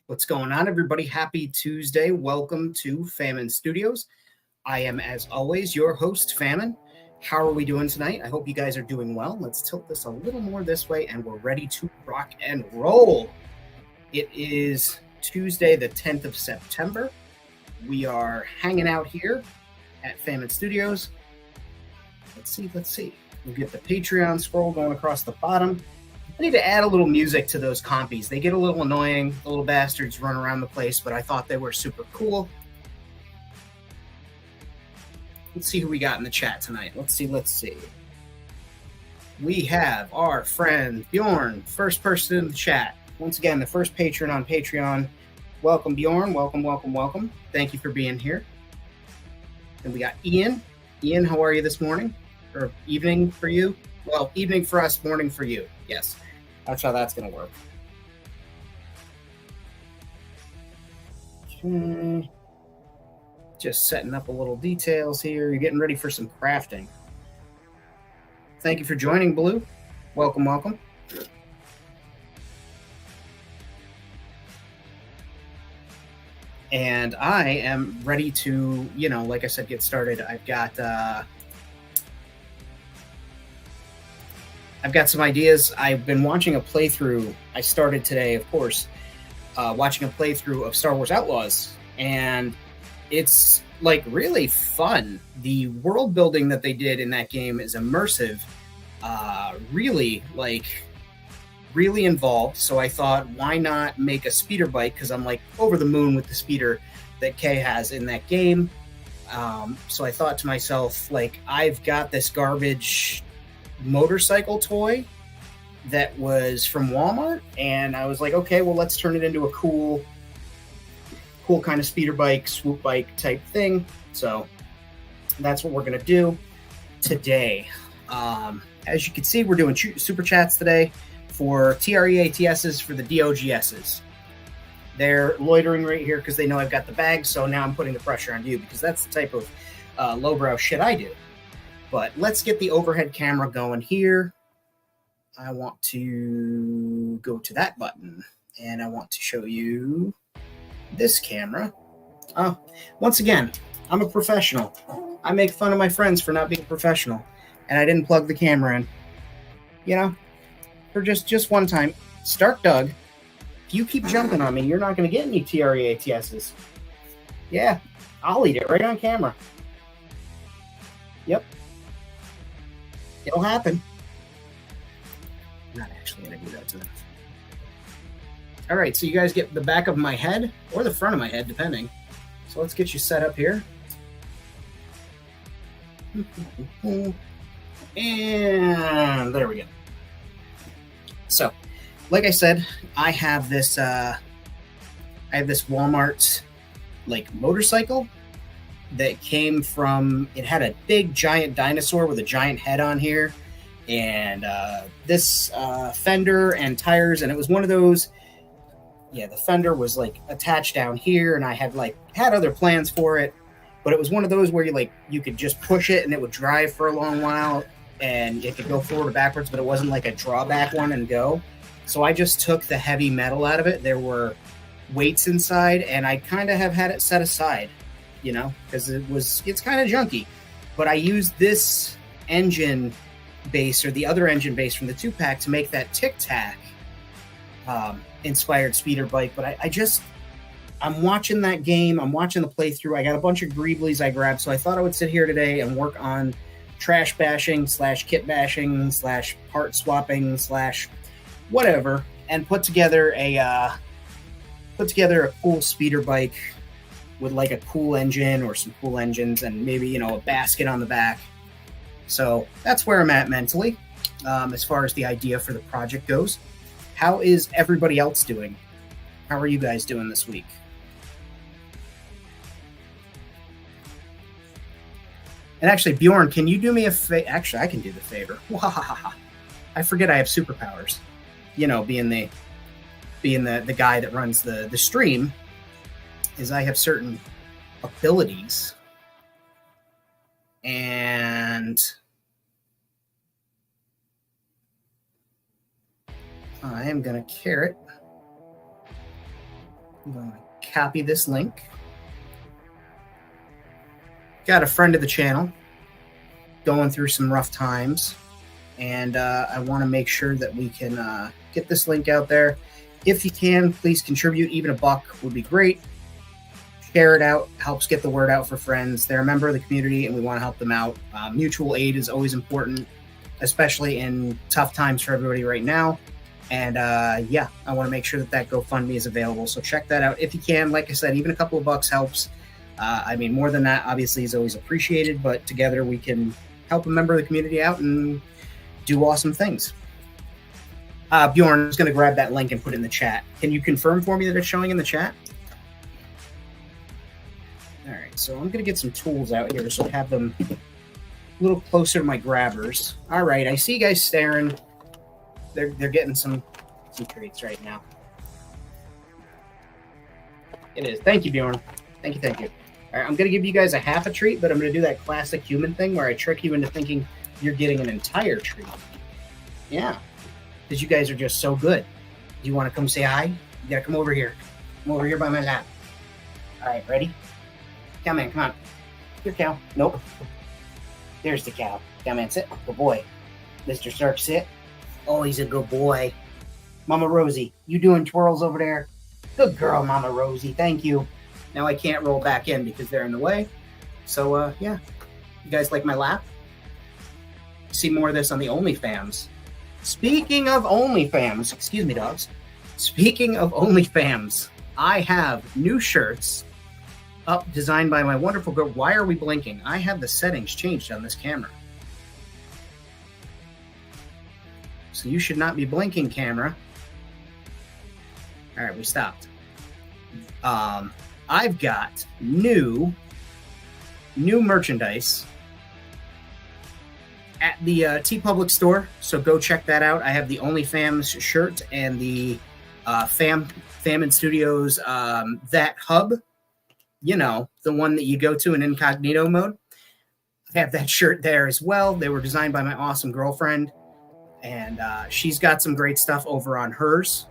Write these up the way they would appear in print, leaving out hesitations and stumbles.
What's going on, everybody? Happy Tuesday. Welcome to Famine Studios. I am, as always, your host, Famine. How are we doing tonight? I hope you guys are doing well. Let's tilt this a little more this way, and we're ready to rock and roll. It is Tuesday, the 10th of September. We are hanging out here at Famine Studios. Let's see. We'll get the Patreon scroll going across the bottom. I need to add a little music to those compies. They get a little annoying. The little bastards run around the place, but I thought they were super cool. Let's see who we got in the chat tonight. Let's see. We have our friend Bjorn, first person in the chat. Once again, the first patron on Patreon. Welcome, Bjorn. Welcome. Thank you for being here. And we got Ian. Ian, how are you this morning? Or evening for you? Well, evening for us, morning for you. Yes, that's how that's going to work. Okay. Just setting up a little details here. You're getting ready for some crafting. Thank you for joining, Blue. Welcome. And I am ready to, like I said, get started. I've got some ideas. I've been watching a playthrough. I started today, of course, watching a playthrough of Star Wars Outlaws, and it's like really fun. The world building that they did in that game is immersive, really involved. So I thought, why not make a speeder bike? Because I'm like over the moon with the speeder that Kay has in that game. So I thought to myself, like, I've got this garbage motorcycle toy that was from Walmart, and I was like, okay, well, let's turn it into a cool kind of speeder bike, swoop bike type thing. So that's what we're gonna do today. As you can see, we're doing super chats today for TREATSs for the DOGSs. They're loitering right here because they know I've got the bag, so now I'm putting the pressure on you because that's the type of lowbrow shit I do. But let's get the overhead camera going here. I want to go to that button, and I want to show you this camera. Once again, I'm a professional. I make fun of my friends for not being professional, and I didn't plug the camera in. For just one time. Stark Doug, if you keep jumping on me, you're not going to get any TREATSs. Yeah, I'll eat it right on camera. Yep. It'll happen. I'm not actually going to do that to them. All right, so you guys get the back of my head or the front of my head, depending. So let's get you set up here. And there we go. So, like I said, I have this Walmart motorcycle that came from. It had a big giant dinosaur with a giant head on here, and this fender and tires, and it was one of those. Yeah, the fender was attached down here, and I had other plans for it, but it was one of those where you could just push it and it would drive for a long while, and it could go forward or backwards, but it wasn't like a drawback one and go. So I just took the heavy metal out of it. There were weights inside, and I kind of have had it set aside, because it's kind of junky. But I used this engine base or the other engine base from the 2-pack to make that Tic Tac inspired speeder bike. But I'm watching that game. I'm watching the playthrough. I got a bunch of Greeblies I grabbed, so I thought I would sit here today and work on trash bashing / kit bashing / part swapping / whatever, and put together a cool speeder bike with a cool engine or some cool engines and maybe a basket on the back. So that's where I'm at mentally as far as the idea for the project goes. How is everybody else doing? How are you guys doing this week? And actually, Bjorn, can you do me a favor? Actually, I can do the favor. I forget I have superpowers. Being the guy that runs the stream, is I have certain abilities, and I am going to carrot I'm going to copy this link. Got a friend of the channel going through some rough times, and I want to make sure that we can get this link out there. If you can, please contribute. Even $1 would be great. Share it out. Helps get the word out for friends. They're a member of the community, and we want to help them out. Mutual aid is always important, especially in tough times for everybody right now. And yeah, I want to make sure that that GoFundMe is available. So check that out if you can. Like I said, even a couple of bucks helps. I mean, more than that, obviously, is always appreciated. But together, we can help a member of the community out and do awesome things. Bjorn, I'm just going to grab that link and put it in the chat. Can you confirm for me that it's showing in the chat? All right, so I'm going to get some tools out here so I have them a little closer to my grabbers. All right, I see you guys staring. They're getting some treats right now. It is. Thank you, Bjorn. Thank you. All right, I'm going to give you guys a half a treat, but I'm going to do that classic human thing where I trick you into thinking you're getting an entire treat. Yeah, because you guys are just so good. Do you want to come say hi? You got to come over here. Come over here by my lap. All right, ready? Come in, come on. Here, cow. Nope. There's the cow. Come in, sit. Good boy. Mr. Stark, sit. Oh, he's a good boy. Mama Rosie, you doing twirls over there? Good girl, Mama Rosie. Thank you. Now I can't roll back in because they're in the way. So, yeah. You guys like my lap? See more of this on the OnlyFans. Speaking of OnlyFans, excuse me, dogs. Speaking of OnlyFans, I have new shirts up designed by my wonderful girl. Why are we blinking? I have the settings changed on this camera. So you should not be blinking, camera. All right, we stopped. I've got new merchandise at the TeePublic store, so go check that out. I have the OnlyFans shirt and the Famine Studios that hub, you know, the one that you go to in incognito mode. I have that shirt there as well. They were designed by my awesome girlfriend, and she's got some great stuff over on hers.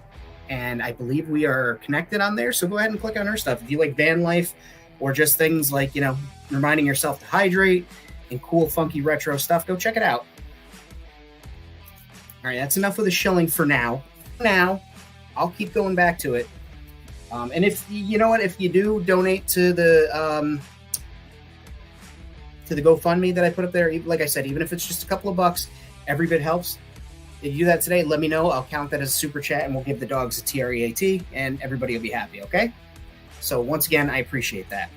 And I believe we are connected on there, so go ahead and click on her stuff. If you like van life or just things like, you know, reminding yourself to hydrate and cool, funky, retro stuff, go check it out. All right, that's enough of the shilling for now. I'll keep going back to it. And if you know what, if you do donate to the GoFundMe that I put up there, like I said, even if it's just a couple of bucks, every bit helps. If you do that today, let me know. I'll count that as a super chat, and we'll give the dogs a TREAT, and everybody will be happy, okay? So once again, I appreciate that.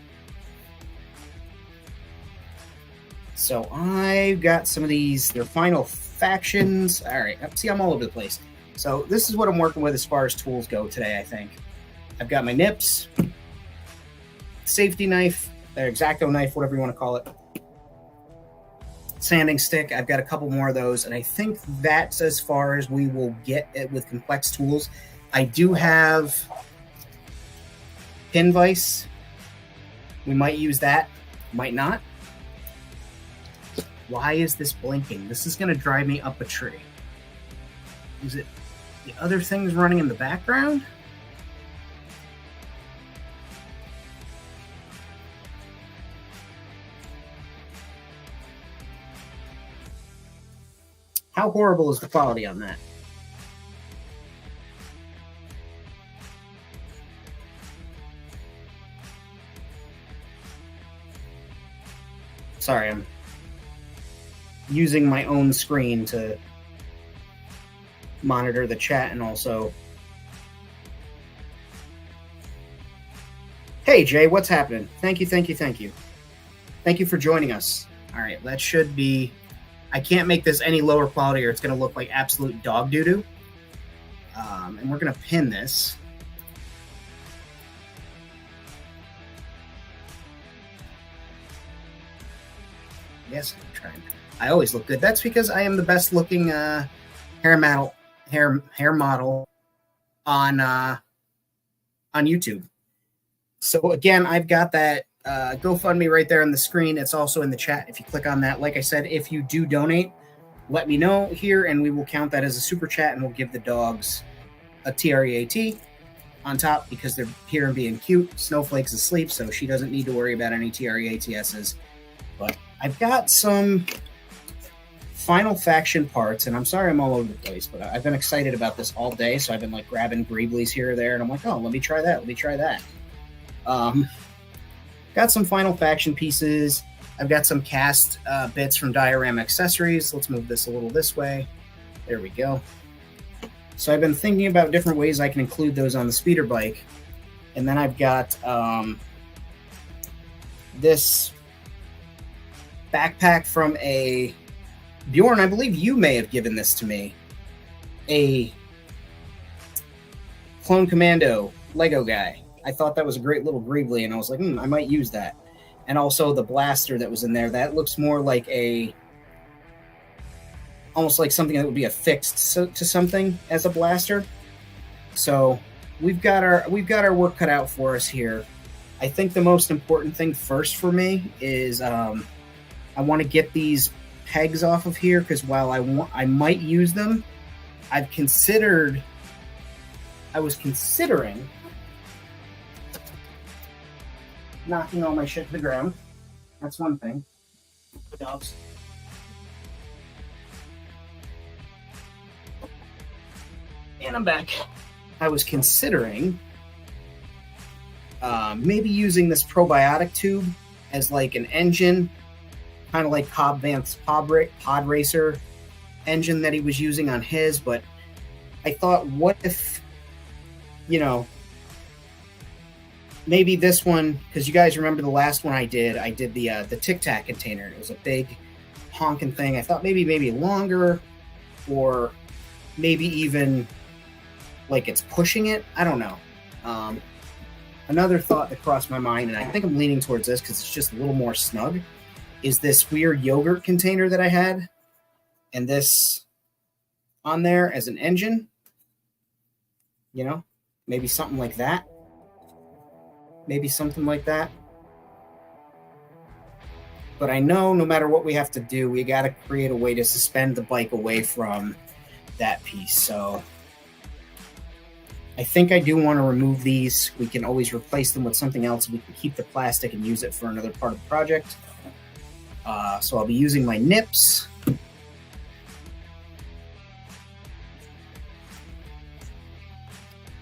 So I've got some of these, their final factions. All right, see, I'm all over the place. So this is what I'm working with as far as tools go today, I think. I've got my nips, safety knife, their X-Acto knife, whatever you want to call it. Sanding stick. I've got a couple more of those, and I think that's as far as we will get it with complex tools. I do have pin vise. We might use that, might not. Why is this blinking? This is going to drive me up a tree. Is it the other things running in the background? How horrible is the quality on that? Sorry, I'm using my own screen to monitor the chat and also... Hey, Jay, what's happening? Thank you. Thank you for joining us. All right, that should be... I can't make this any lower quality or it's going to look like absolute dog doo-doo. And we're going to pin this. Yes, I'm trying. I always look good. That's because I am the best looking hair model on YouTube. So again, I've got that GoFundMe right there on the screen. It's also in the chat if you click on that. Like I said, if you do donate, let me know here and we will count that as a super chat and we'll give the dogs a TREAT. on top because they're here and being cute. Snowflake's asleep, so she doesn't need to worry about any TREATSs. But I've got some Final Faction parts, and I'm sorry I'm all over the place, but I've been excited about this all day, so I've been like grabbing Greeblies here or there, and I'm like, oh, let me try that. Got some Final Faction pieces. I've got some cast bits from Diorama Accessories. Let's move this a little this way. There we go. So I've been thinking about different ways I can include those on the speeder bike. And then I've got this backpack from a... Bjorn, I believe you may have given this to me. A Clone Commando Lego guy. I thought that was a great little Greebly, and I was like, I might use that. And also the blaster that was in there, that looks more like almost like something that would be affixed to something as a blaster. So we've got our work cut out for us here. I think the most important thing first for me is I want to get these pegs off of here, because while I might use them, I was considering knocking all my shit to the ground. That's one thing. The dogs. And I'm back. I was considering maybe using this probiotic tube as like an engine, kind of like Cobb Vance's Pod Racer engine that he was using on his, but I thought, what if, maybe this one, because you guys remember the last one I did the Tic Tac container. It was a big honking thing. I thought maybe longer, or maybe even like it's pushing it. I don't know. Another thought that crossed my mind, and I think I'm leaning towards this because it's just a little more snug, is this weird yogurt container that I had, and this on there as an engine. Maybe something like that. But I know no matter what we have to do, we got to create a way to suspend the bike away from that piece. So I think I do want to remove these. We can always replace them with something else. We can keep the plastic and use it for another part of the project. So I'll be using my nips.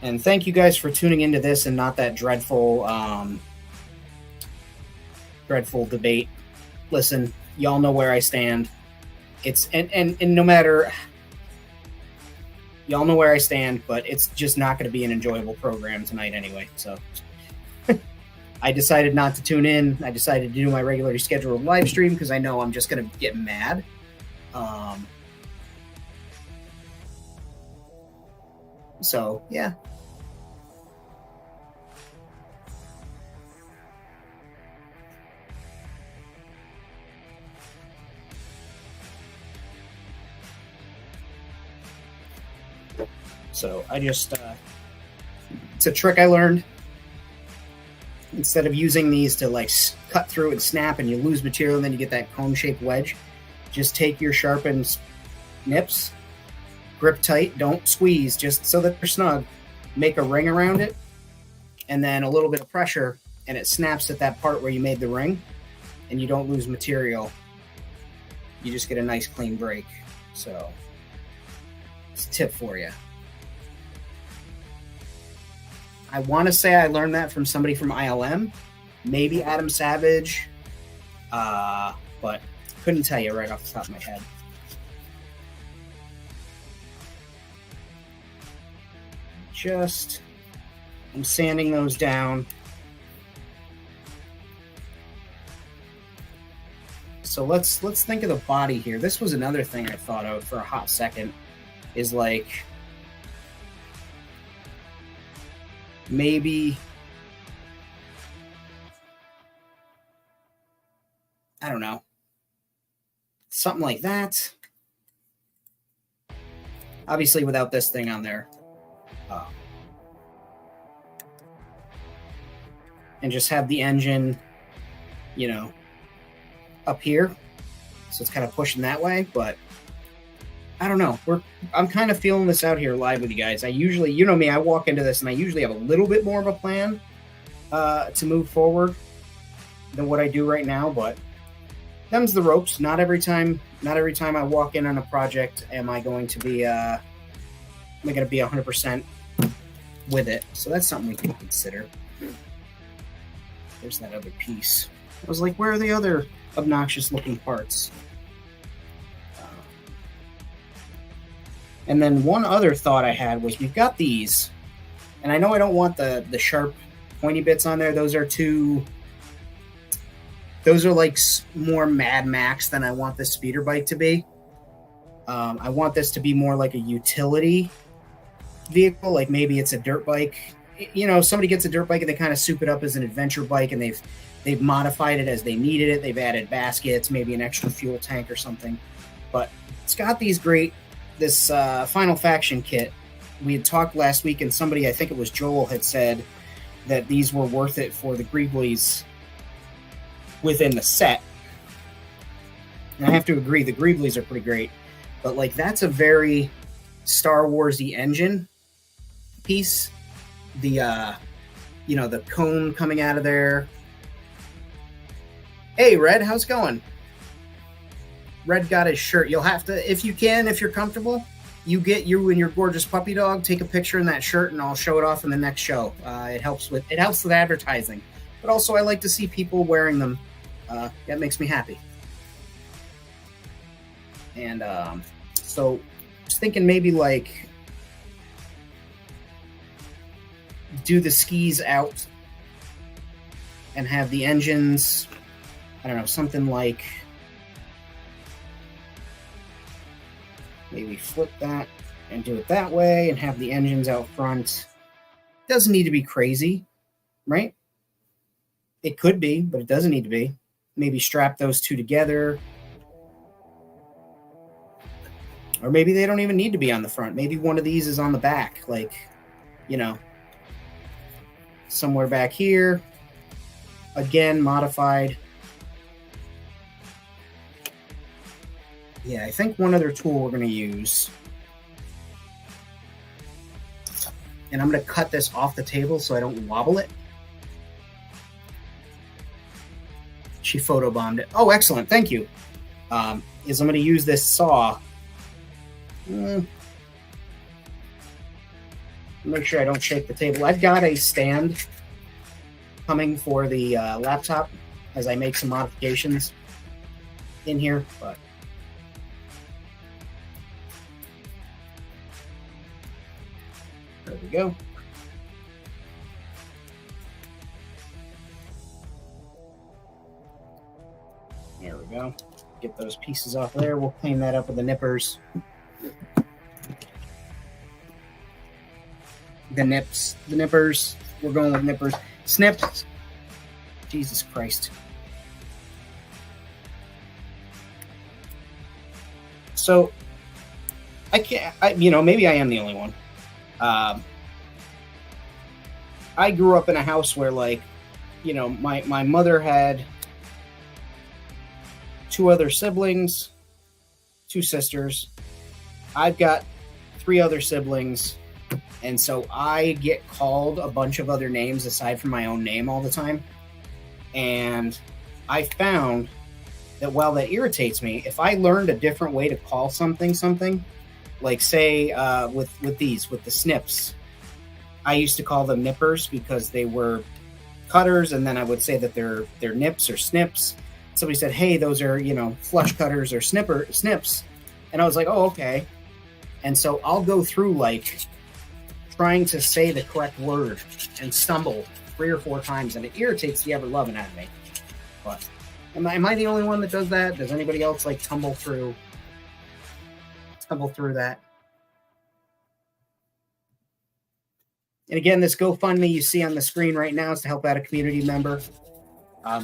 And thank you guys for tuning into this and not that dreadful debate. Listen, y'all know where I stand. It's and no matter, y'all know where I stand, but it's just not going to be an enjoyable program tonight anyway. So I decided not to tune in. I decided to do my regularly scheduled live stream because I know I'm just going to get mad. So yeah. So I just, it's a trick I learned. Instead of using these to like cut through and snap and you lose material and then you get that cone-shaped wedge, just take your sharpened nips, grip tight, don't squeeze, just so that they're snug, make a ring around it, and then a little bit of pressure, and it snaps at that part where you made the ring, and you don't lose material. You just get a nice clean break. So it's a tip for you. I want to say I learned that from somebody from ILM, maybe Adam Savage, but couldn't tell you right off the top of my head. I'm sanding those down. So let's think of the body here. This was another thing I thought of for a hot second, is like, maybe, I don't know, something like that. Obviously without this thing on there. And just have the engine, up here. So it's kind of pushing that way, but I don't know. I'm kind of feeling this out here live with you guys. I usually, you know me, I walk into this and I usually have a little bit more of a plan to move forward than what I do right now, but them's the ropes. Not every time I walk in on a project am I going to be 100% with it. So that's something we can consider. There's that other piece. I was like, where are the other obnoxious looking parts? And then one other thought I had was we've got these, and I know I don't want the sharp pointy bits on there. Those are like more Mad Max than I want this speeder bike to be. I want this to be more like a utility vehicle, like maybe it's a dirt bike. You know, somebody gets a dirt bike and they kind of soup it up as an adventure bike, and they've modified it as they needed it. They've added baskets, maybe an extra fuel tank or something. But it's got this Final Faction kit. We had talked last week, and somebody, I think it was Joel, had said that these were worth it for the Greeblies within the set. And I have to agree, the Greeblies are pretty great. But like that's a very Star Wars-y engine piece. The the cone coming out of there. Hey, Red, how's it going? Red got his shirt. You'll have to, if you're comfortable, you and your gorgeous puppy dog, take a picture in that shirt, and I'll show it off in the next show. It helps with advertising, but also I like to see people wearing them. That makes me happy. And so, just thinking maybe like do the skis out and have the engines. I don't know, something like. Maybe flip that and do it that way and have the engines out front. Doesn't need to be crazy, right? It could be, but it doesn't need to be. Maybe strap those two together. Or maybe they don't even need to be on the front. Maybe one of these is on the back, like, somewhere back here. Again, modified. Yeah, I think one other tool we're going to use, and I'm going to cut this off the table so I don't wobble it. She photobombed it. Oh, excellent. Thank you. Is I'm going to use this saw. Make sure I don't shake the table. I've got a stand coming for the laptop as I make some modifications in here, but there we go. There we go. Get those pieces off there. We'll clean that up with the nippers. The nippers. We're going with nippers. Snips. Jesus Christ. So, maybe I am the only one. I grew up in a house where, my mother had 2 other siblings, 2 sisters. I've got 3 other siblings, and so I get called a bunch of other names aside from my own name all the time. And I found that while that irritates me, if I learned a different way to call something, like say with the snips, I used to call them nippers because they were cutters, and then I would say that they're nips or snips. Somebody said, hey, those are, flush cutters or snips. And I was like, oh, okay. And so I'll go through trying to say the correct word and stumble 3 or 4 times, and it irritates the ever loving out of me. But am I the only one that does that? Does anybody else tumble through that? And again, this GoFundMe you see on the screen right now is to help out a community member,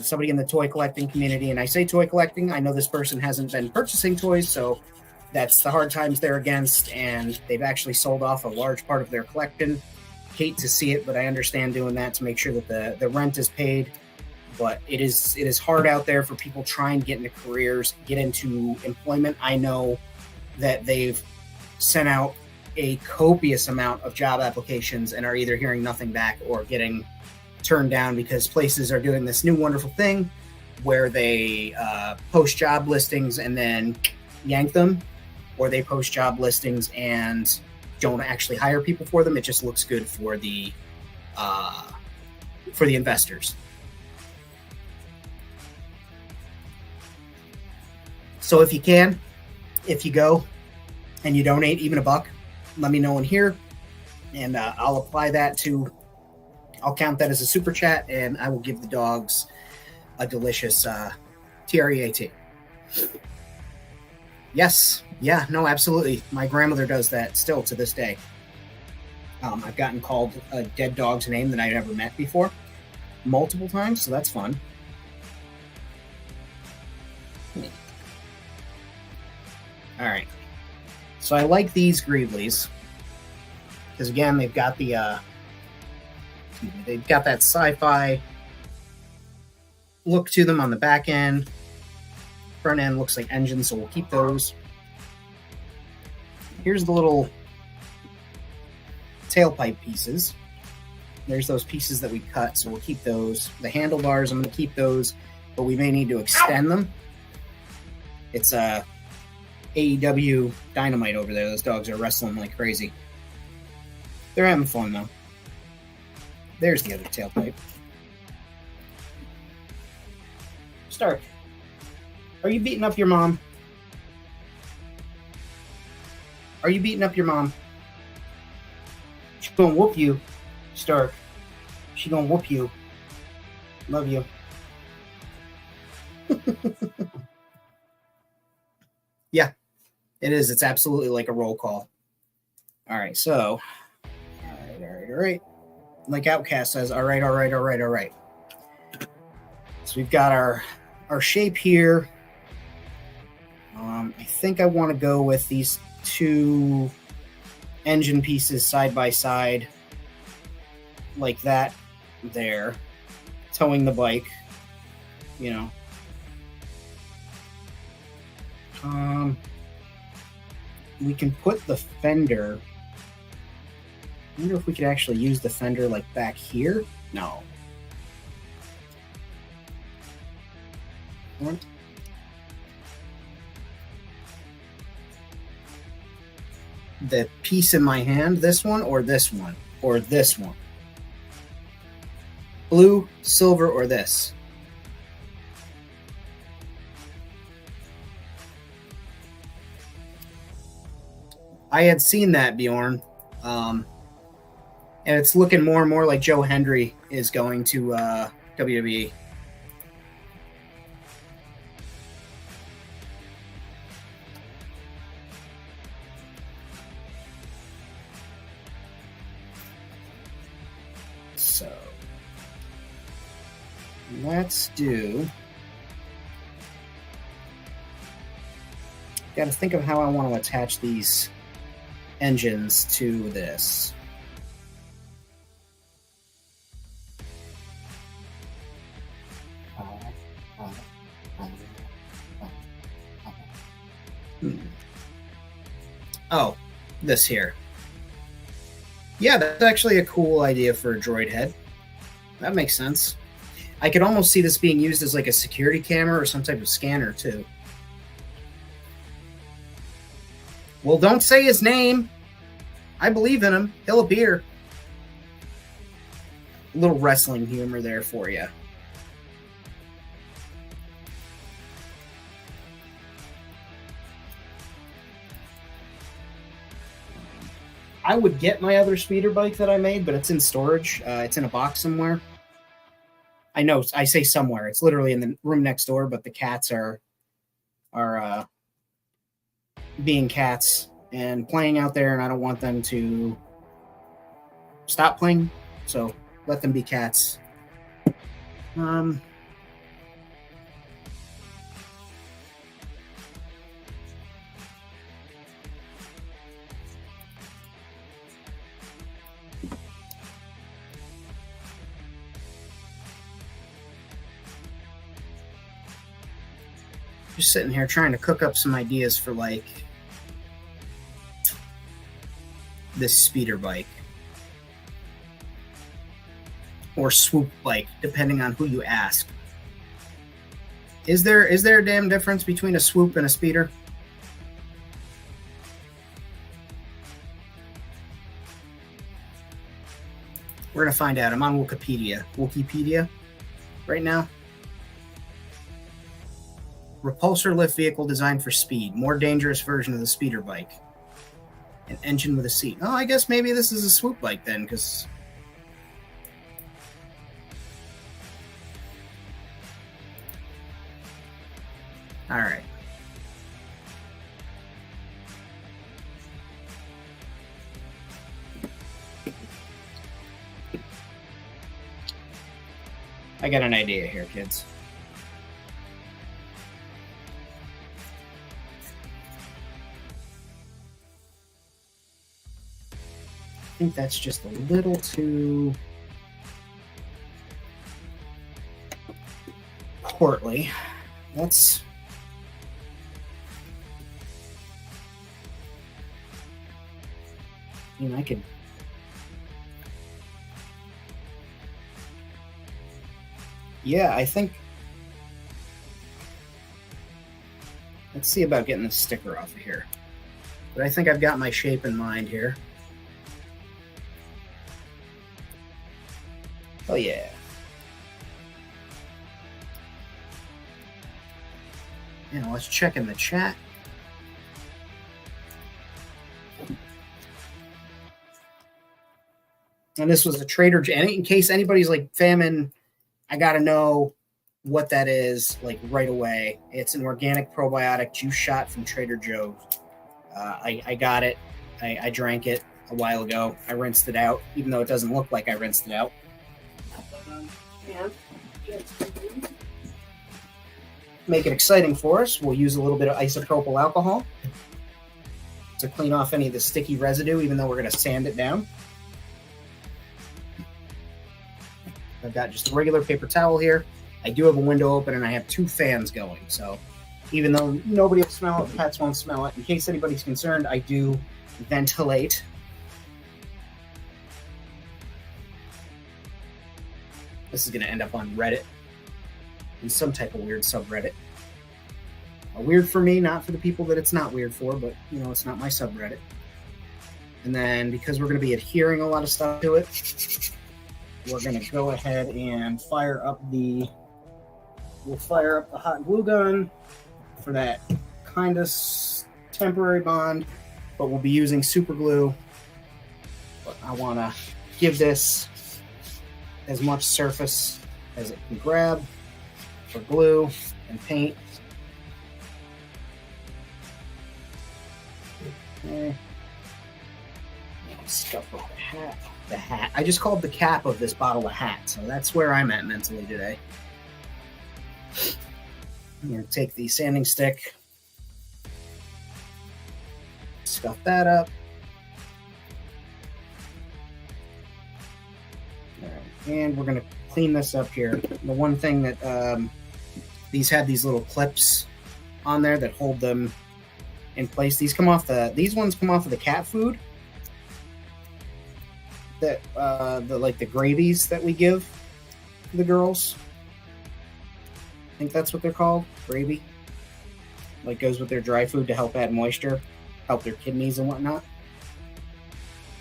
somebody in the toy collecting community. And I say toy collecting, I know this person hasn't been purchasing toys, so that's the hard times they're against, and they've actually sold off a large part of their collection. Hate to see it, but I understand doing that to make sure that the rent is paid. But it is hard out there for people trying to get into careers, get into employment. I know that they've sent out a copious amount of job applications and are either hearing nothing back or getting turned down because places are doing this new wonderful thing where they post job listings and then yank them, or they post job listings and don't actually hire people for them. It just looks good for the investors. So if you go and you donate even $1, let me know in here, and I'll apply that to. I'll count that as a super chat, and I will give the dogs a delicious TREAT. Yes, yeah, no, absolutely. My grandmother does that still to this day. I've gotten called a dead dog's name that I'd never met before multiple times, so that's fun. All right. So I like these Greevleys because, again, they've got that sci-fi look to them on the back end. Front end looks like engines, so we'll keep those. Here's the little tailpipe pieces. There's those pieces that we cut, so we'll keep those. The handlebars, I'm going to keep those, but we may need to extend them. It's AEW Dynamite over there. Those dogs are wrestling like crazy. They're having fun, though. There's the other tailpipe. Stark, are you beating up your mom? Are you beating up your mom? She's gonna whoop you, Stark. She's gonna whoop you. Love you. Yeah, it is. It's absolutely like a roll call. All right, so. All right. Like Outcast says, all right. So we've got our shape here. I think I want to go with these two engine pieces side by side, like that there, towing the bike, you know. We can put the fender. I wonder if we could actually use the fender like back here. No. What? The piece in my hand, this one, or this one, or this one? Blue, silver, or this? I had seen that, Bjorn. And it's looking more and more like Joe Hendry is going to WWE. So let's do. Got to think of how I want to attach these engines to this. Oh, this here. Yeah, that's actually a cool idea for a droid head. That makes sense. I could almost see this being used as like a security camera or some type of scanner too. Well, don't say his name. I believe in him. He'll appear. A little wrestling humor there for you. I would get my other speeder bike that I made, but it's in storage. It's in a box somewhere. I know. I say somewhere. It's literally in the room next door, but the cats are being cats and playing out there, and I don't want them to stop playing, so let them be cats. Just sitting here trying to cook up some ideas for like this speeder bike. Or swoop bike, depending on who you ask. Is there a damn difference between a swoop and a speeder? We're going to find out. I'm on Wikipedia right now. Repulsor lift vehicle designed for speed. More dangerous version of the speeder bike. An engine with a seat. Oh, I guess maybe this is a swoop bike then, because... All right. I got an idea here, kids. I think that's just a little too portly. Let's... I could... Yeah, I think... Let's see about getting the sticker off of here. But I think I've got my shape in mind here. Oh, yeah. Yeah, let's check in the chat. And this was a Trader Joe's. In case anybody's like, Famine, I got to know what that is, like, right away. It's an organic probiotic juice shot from Trader Joe's. I got it. I drank it a while ago. I rinsed it out, even though it doesn't look like I rinsed it out. Make it exciting for us. We'll use a little bit of isopropyl alcohol to clean off any of the sticky residue, even though we're going to sand it down. I've got just a regular paper towel here. I do have a window open and I have 2 fans going. So even though nobody will smell it, pets won't smell it. In case anybody's concerned, I do ventilate. This is going to end up on Reddit, in some type of weird subreddit. Weird for me, not for the people that it's not weird for, but, it's not my subreddit. And then because we're going to be adhering a lot of stuff to it, we're going to go ahead and fire up the hot glue gun for that kind of temporary bond, but we'll be using super glue. But I want to give this as much surface as it can grab for glue and paint. Okay. Stuff with the hat. I just called the cap of this bottle a hat, so that's where I'm at mentally today. I'm going to take the sanding stick, scuff that up. All right. And we're going to clean this up here. The one thing that these have these little clips on there that hold them in place. These ones come off of the cat food. That the gravies that we give to the girls. I think that's what they're called, gravy. Like, goes with their dry food to help add moisture, help their kidneys and whatnot.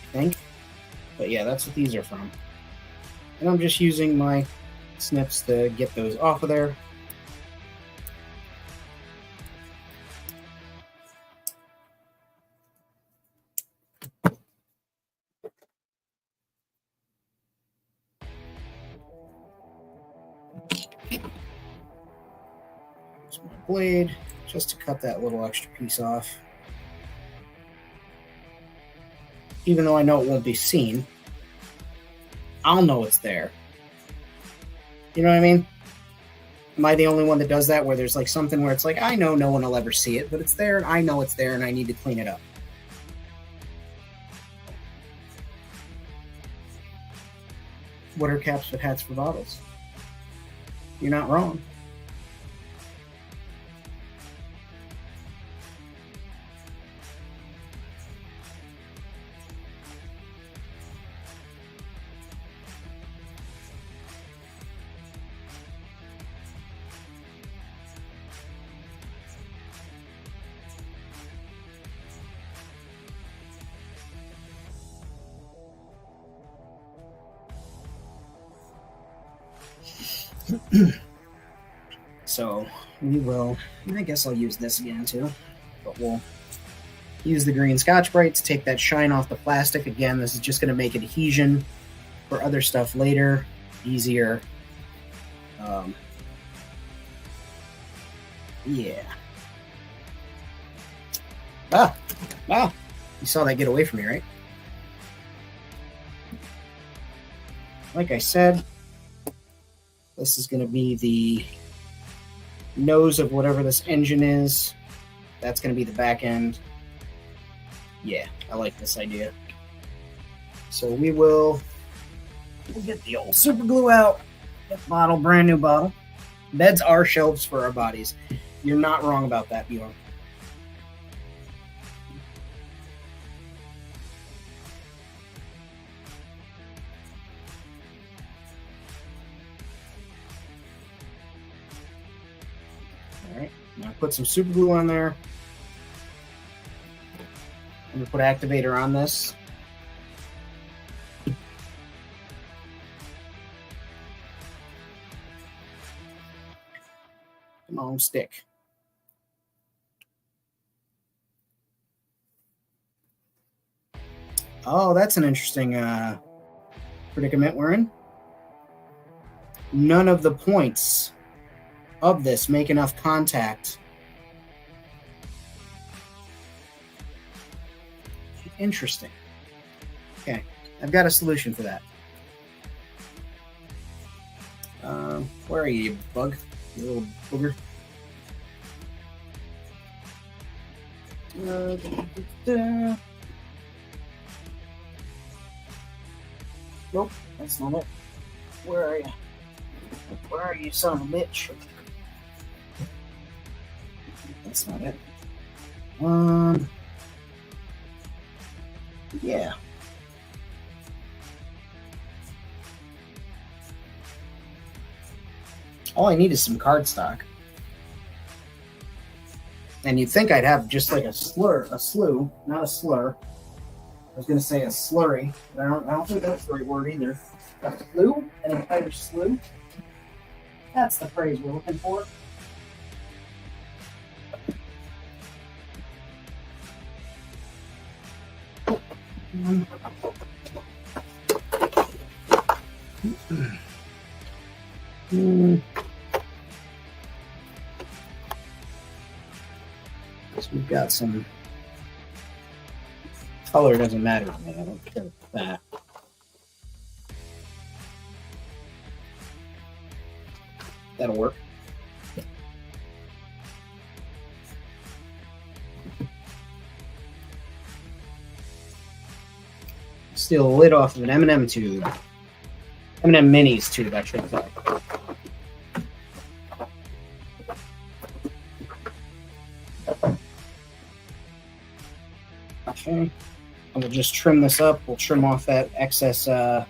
I think. But yeah, that's what these are from. And I'm just using my snips to get those off of there. Blade just to cut that little extra piece off. Even though I know it won't be seen, I'll know it's there. You know what I mean? Am I the only one that does that, where there's like something where it's like, I know no one will ever see it, but it's there and I know it's there and I need to clean it up? What are caps with hats for bottles? You're not wrong. So we will, I guess I'll use this again too, but we'll use the green Scotch-Brite to take that shine off the plastic. Again, this is just going to make adhesion for other stuff later easier. Yeah. Ah, you saw that get away from me, right? Like I said, this is going to be the nose of whatever this engine is. That's going to be the back end. Yeah, I like this idea. So we'll get the old super glue out. Bottle, brand new bottle. Beds are shelves for our bodies. You're not wrong about that, Bjorn. All right, now put some super glue on there. I'm gonna put activator on this. Come on, stick. Oh, that's an interesting predicament we're in. None of the points of this make enough contact. Interesting. Okay, I've got a solution for that. Where are you bug? You little booger. Nope, that's not it. Where are you? Where are you, son of a bitch? That's not it. Yeah. All I need is some cardstock. And you'd think I'd have just like a slew, not a slur. I was going to say a slurry, but I don't think that's the right word either. A slew? An entire slew? That's the phrase we're looking for. So we've got some color, doesn't matter to me. I don't care about that. That'll work. Steal the lid off of an M&M tube. M&M Minis tube, I should say. Okay. And we'll just trim this up. We'll trim off that excess, the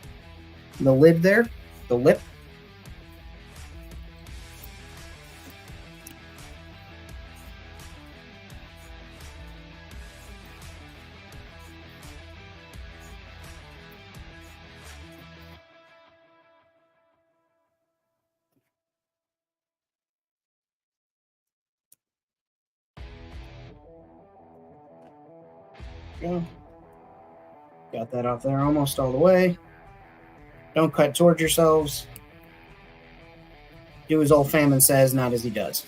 lid there, the lip. Go. Got that off there almost all the way. Don't cut towards yourselves. Do as old Famine says, not as he does.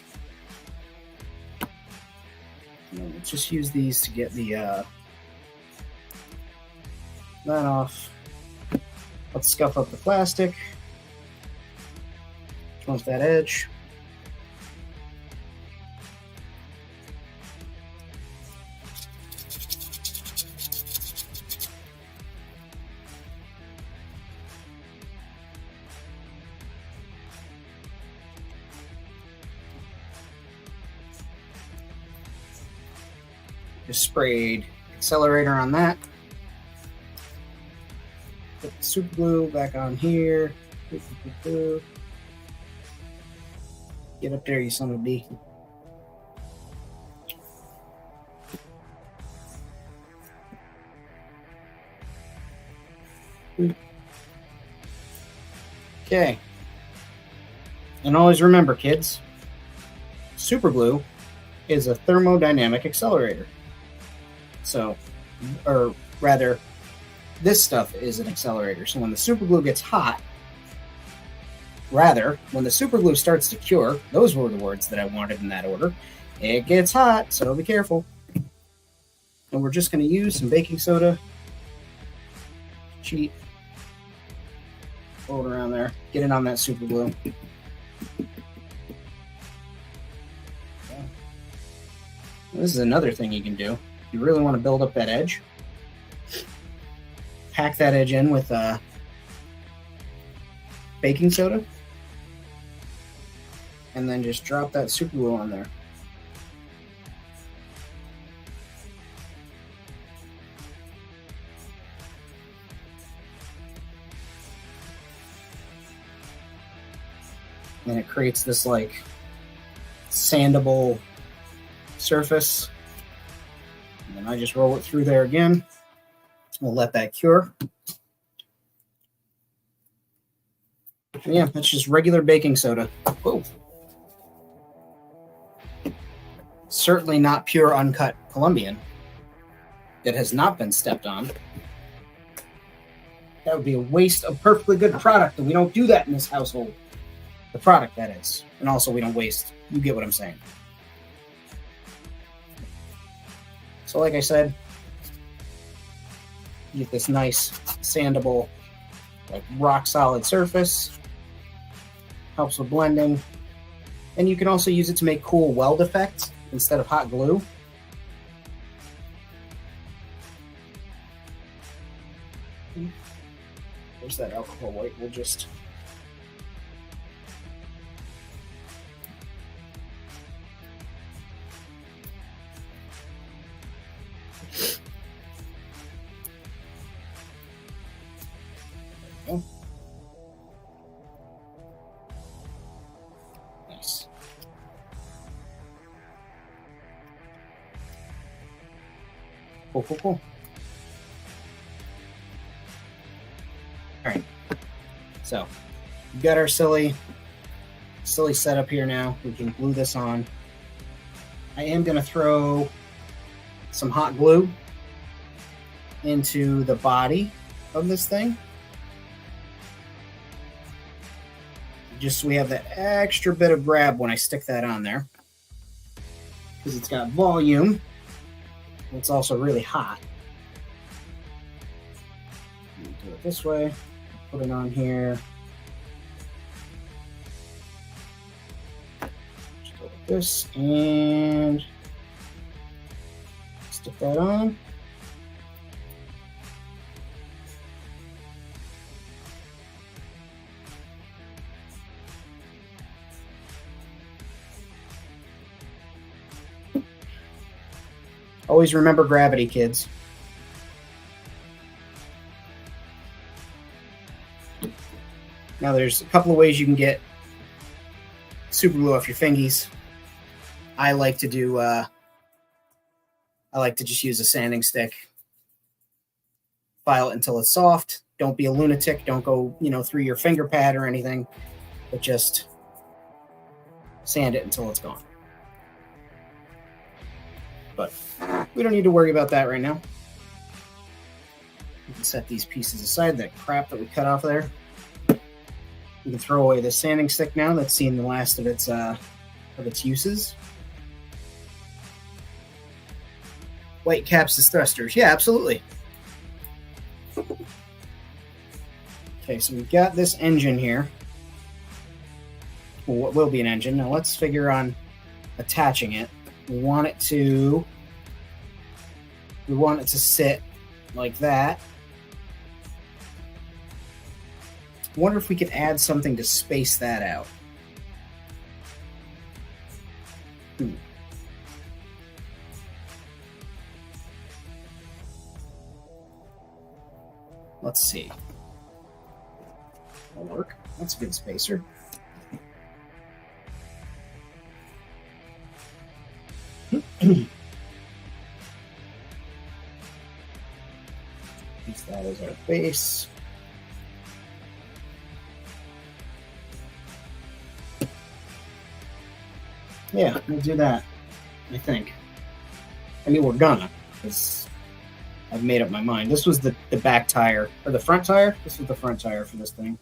And we'll just use these to get the that off. Let's scuff up the plastic. Off that edge. Just sprayed accelerator on that. Put the super glue back on here. Get up there, you son of a bee. Okay. And always remember, kids, super glue is a thermodynamic accelerator. So, or rather, this stuff is an accelerator. So when the super glue gets hot, when the super glue starts to cure, those were the words that I wanted in that order, it gets hot, so be careful. And we're just going to use some baking soda. Cheat. Roll it around there. Get it on that super glue. Okay. This is another thing you can do. If you really want to build up that edge, pack that edge in with baking soda, and then just drop that super glue on there. And it creates this like sandable surface. And then I just roll it through there again. We'll let that cure. And yeah, that's just regular baking soda. Whoa. Certainly not pure uncut Colombian. It has not been stepped on. That would be a waste of perfectly good product, and we don't do that in this household. The product, that is. And also, we don't waste. You get what I'm saying. So, like I said, you get this nice, sandable, like rock-solid surface. Helps with blending. And you can also use it to make cool weld effects instead of hot glue. There's that alcohol white. We'll just... Nice. Cool, cool, cool. All right. So, we've got our silly setup here now. We can glue this on. I am going to throw some hot glue into the body of this thing. Just so we have that extra bit of grab when I stick that on there. Because it's got volume. It's also really hot. Do it this way. Put it on here. Just go like this and stick that on. Always remember gravity, kids. Now there's a couple of ways you can get super glue off your fingies. I like to just use a sanding stick. File it until it's soft. Don't be a lunatic. Don't go, through your finger pad or anything, but just sand it until it's gone. But we don't need to worry about that right now. We can set these pieces aside, that crap that we cut off there. We can throw away the sanding stick now that's seen the last of its uses. White caps as thrusters. Yeah, absolutely. Okay, so we've got this engine here. Well, what will be an engine. Now let's figure on attaching it. We want it to sit like that. I wonder if we could add something to space that out. Let's see. That'll work. That's a good spacer. Use that as our base. Yeah, we'll do that, I think. I mean, we're gonna, because I've made up my mind. This was the back tire, or the front tire? This was the front tire for this thing.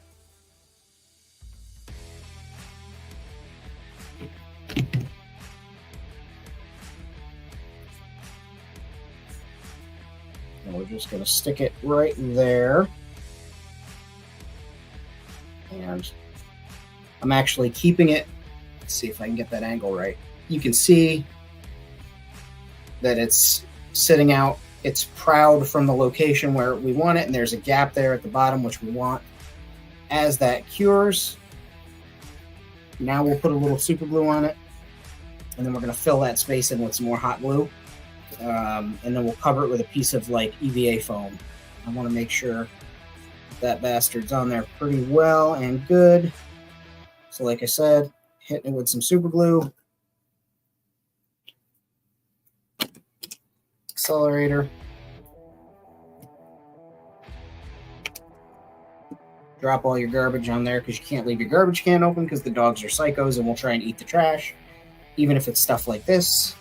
And we're just going to stick it right there. And I'm actually keeping it. Let's see if I can get that angle right. You can see that it's sitting out. It's proud from the location where we want it, and there's a gap there at the bottom, which we want. As that cures, now we'll put a little super glue on it, and then we're going to fill that space in with some more hot glue. And then we'll cover it with a piece of like EVA foam. I want to make sure that bastard's on there pretty well and good. So like I said, hitting it with some super glue. Accelerator. Drop all your garbage on there because you can't leave your garbage can open because the dogs are psychos and will try and eat the trash, even if it's stuff like this.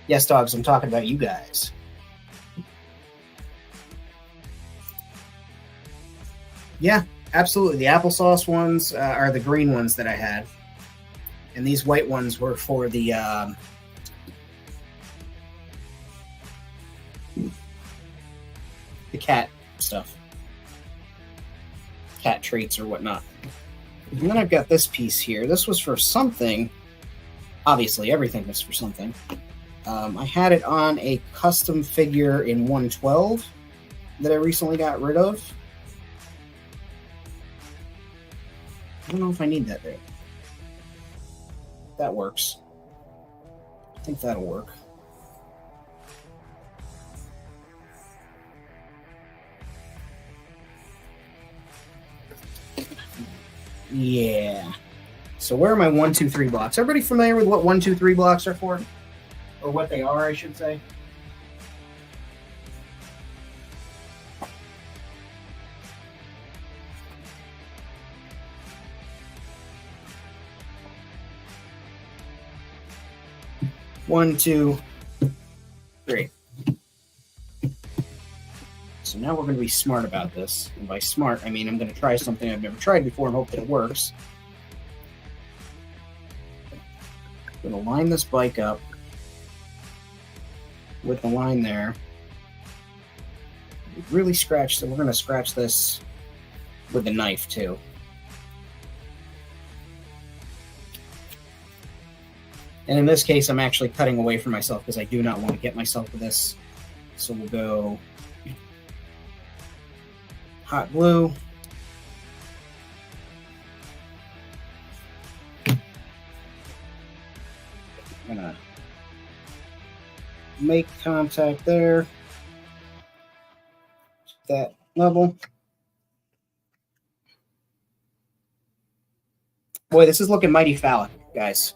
Yes, dogs, I'm talking about you guys. Yeah, absolutely. The applesauce ones are the green ones that I had. And these white ones were for the cat stuff. Cat treats or whatnot. And then I've got this piece here. This was for something. Obviously, everything was for something. I had it on a custom figure in 112 that I recently got rid of. I don't know if I need that there. That works. I think that'll work. Yeah. So where are my 1, 2, 3 blocks? Everybody familiar with what 1, 2, 3 blocks are for? Or what they are, I should say. One, two, three. So now we're going to be smart about this. And by smart, I mean I'm going to try something I've never tried before and hope that it works. I'm going to line this bike up with the line there. Really scratch, so we're going to scratch this with the knife too. And in this case, I'm actually cutting away from myself because I do not want to get myself with this. So we'll go hot glue. I'm gonna make contact there. That level. Boy, this is looking mighty phallic, guys.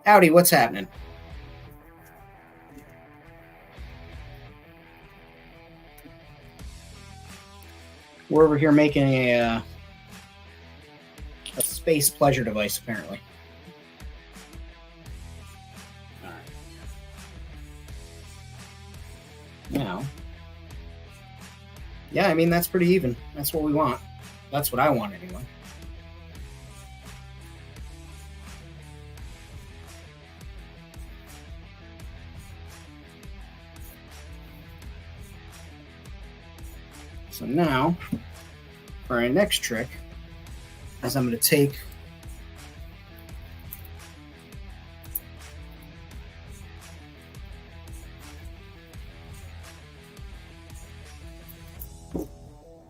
Howdy, what's happening? We're over here making a space pleasure device, apparently. All right. Now, yeah, I mean, that's pretty even. That's what we want. That's what I want, anyway. So now, for our next trick, is I'm going to take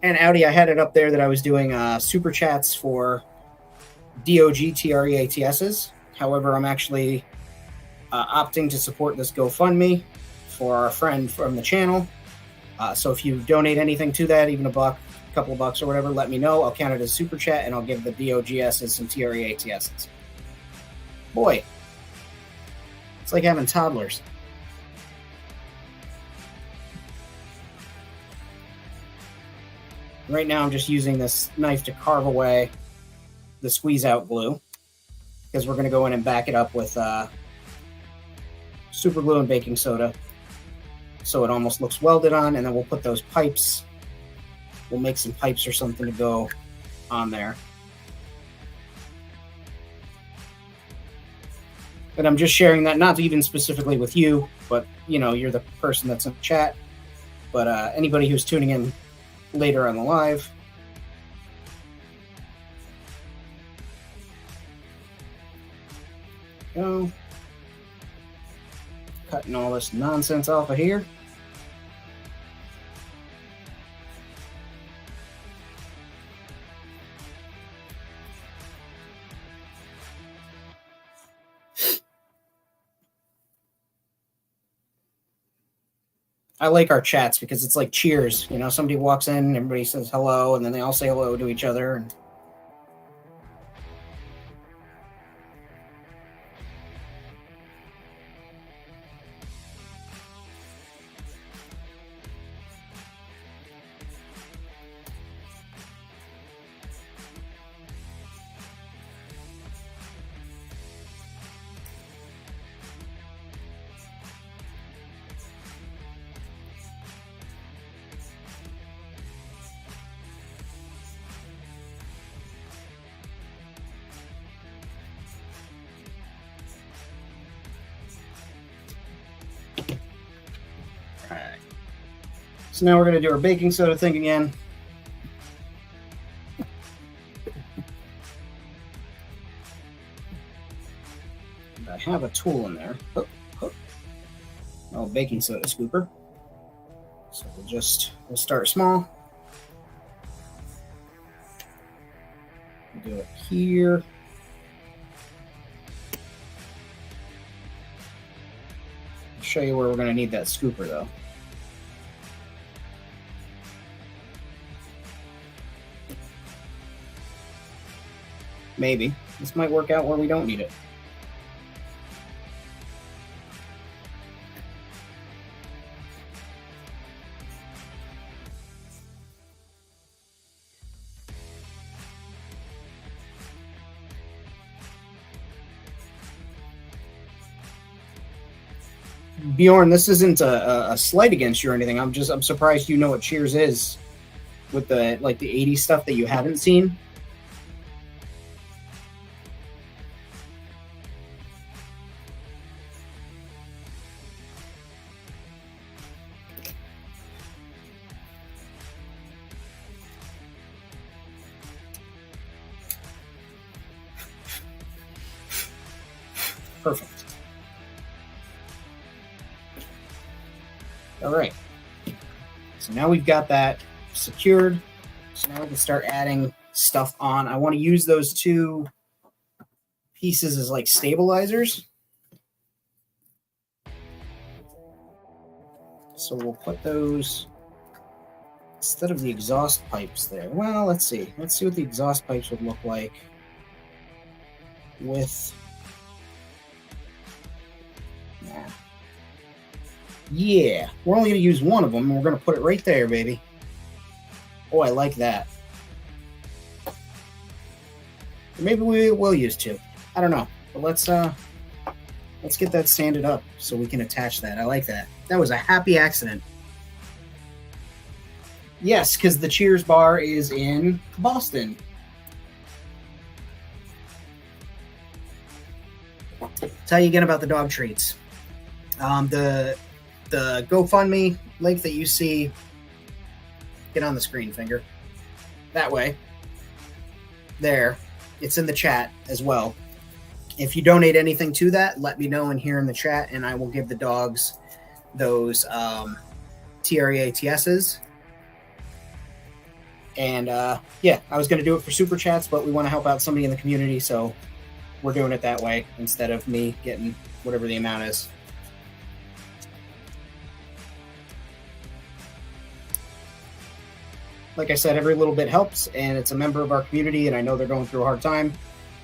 and Audi, I had it up there that I was doing super chats for DOG TREATSs. However, I'm actually opting to support this GoFundMe for our friend from the channel. So if you donate anything to that, even $1, a couple of bucks or whatever, let me know. I'll count it as super chat, and I'll give the DOGSs some TREATSs. Boy, it's like having toddlers. Right now I'm just using this knife to carve away the squeeze out glue, because we're going to go in and back it up with super glue and baking soda so it almost looks welded on, and then we'll put those pipes, we'll make some pipes or something to go on there. And I'm just sharing that, not even specifically with you, but you know, you're the person that's in the chat, but anybody who's tuning in later on the live. Go. Cutting all this nonsense off of here. I like our chats because it's like cheers. You know, somebody walks in, everybody says hello, and then they all say hello to each other. And so now we're going to do our baking soda thing again. I have a tool in there. Oh, baking soda scooper. So we'll start small. We'll do it here. I'll show you where we're going to need that scooper though. Maybe. This might work out where we don't need it. Bjorn, this isn't a slight against you or anything. I'm surprised you know what Cheers is with the 80s stuff that you haven't seen. Perfect. All right. So now we've got that secured. So now we can start adding stuff on. I want to use those two pieces as like stabilizers. So we'll put those instead of the exhaust pipes there. Well, let's see. Let's see what the exhaust pipes would look like with... Yeah, we're only going to use one of them, and we're going to put it right there, baby. Oh, I like that. Maybe we will use two. I don't know. But let's get that sanded up so we can attach that. I like that. That was a happy accident. Yes, because the Cheers bar is in Boston. Tell you again about the dog treats. The GoFundMe link that you see, get on the screen, finger. That way. There. It's in the chat as well. If you donate anything to that, let me know in here in the chat, and I will give the dogs those TREATSs. And yeah, I was going to do it for Super Chats, but we want to help out somebody in the community, so we're doing it that way instead of me getting whatever the amount is. Like I said, every little bit helps, and it's a member of our community, and I know they're going through a hard time,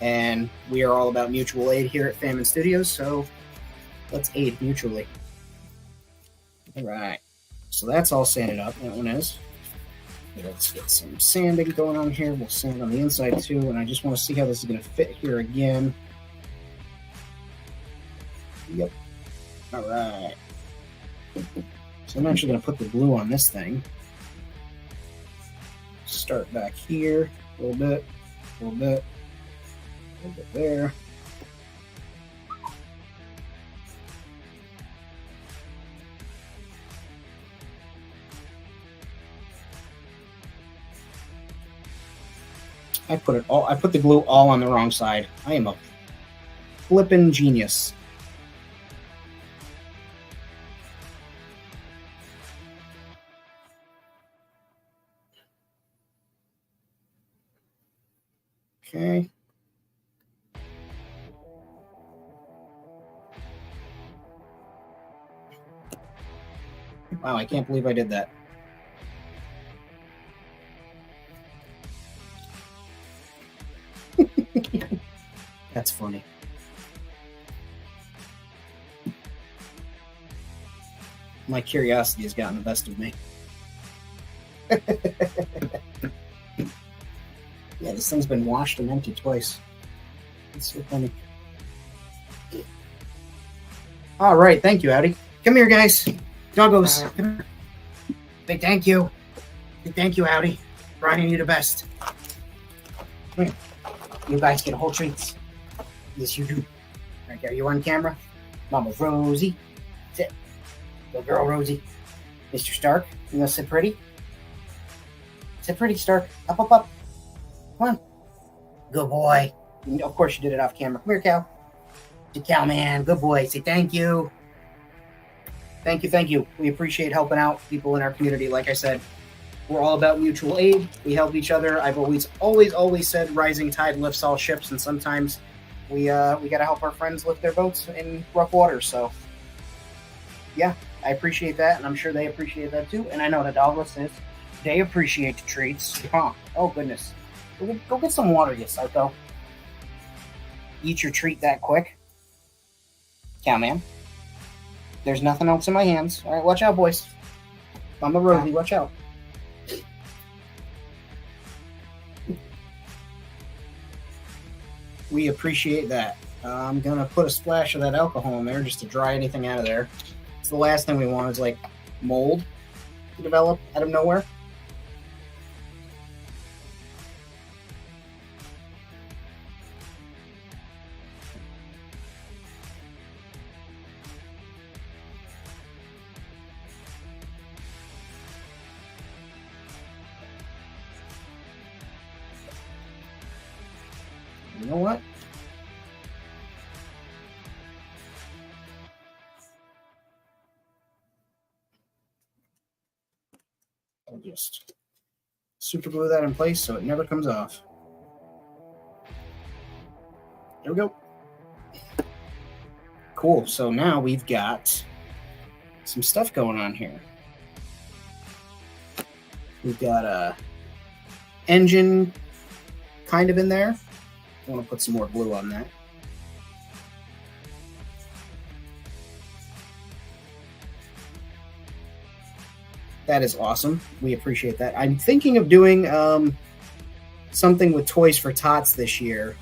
and we are all about mutual aid here at Famine Studios, so let's aid mutually. All right. So that's all sanded up. That one is. Let's get some sanding going on here. We'll sand on the inside too, and I just want to see how this is going to fit here again. Yep. All right. So I'm actually going to put the glue on this thing. Start back here a little bit, a little bit, a little bit there. I put the glue all on the wrong side. I am a flippin' genius. Okay. Wow, I can't believe I did that. That's funny. My curiosity has gotten the best of me. Yeah, this thing's been washed and emptied twice. It's so funny. All right, thank you, Audi. Come here, guys. Doggos. Come here. Big thank you. Big thank you, Audi. Brian, you the best. Come here. You guys get a whole treats. Yes, you do. Right there, you on camera. Mama Rosie. Sit. Little girl Rosie. Mr. Stark, you gonna sit pretty? Sit pretty, Stark. Up, up, up. Come on. Good boy. Of course you did it off camera. Come here, Cal. Cal, man. Good boy. Say thank you. Thank you, thank you. We appreciate helping out people in our community. Like I said, we're all about mutual aid. We help each other. I've always said rising tide lifts all ships, and sometimes we got to help our friends lift their boats in rough waters. So, yeah, I appreciate that, and I'm sure they appreciate that too. And I know the Douglas is. They appreciate the treats. Huh. Oh, goodness. Go get some water, you psycho. Eat your treat that quick. Cowman. There's nothing else in my hands. All right, watch out, boys. Mama Rosie, watch out. We appreciate that. I'm going to put a splash of that alcohol in there just to dry anything out of there. It's the last thing we want is like mold to develop out of nowhere. You know what? I'll just super glue that in place so it never comes off. There we go. Cool. So now we've got some stuff going on here. We've got a engine kind of in there. I want to put some more glue on that. That is awesome. We appreciate that. I'm thinking of doing something with Toys for Tots this year.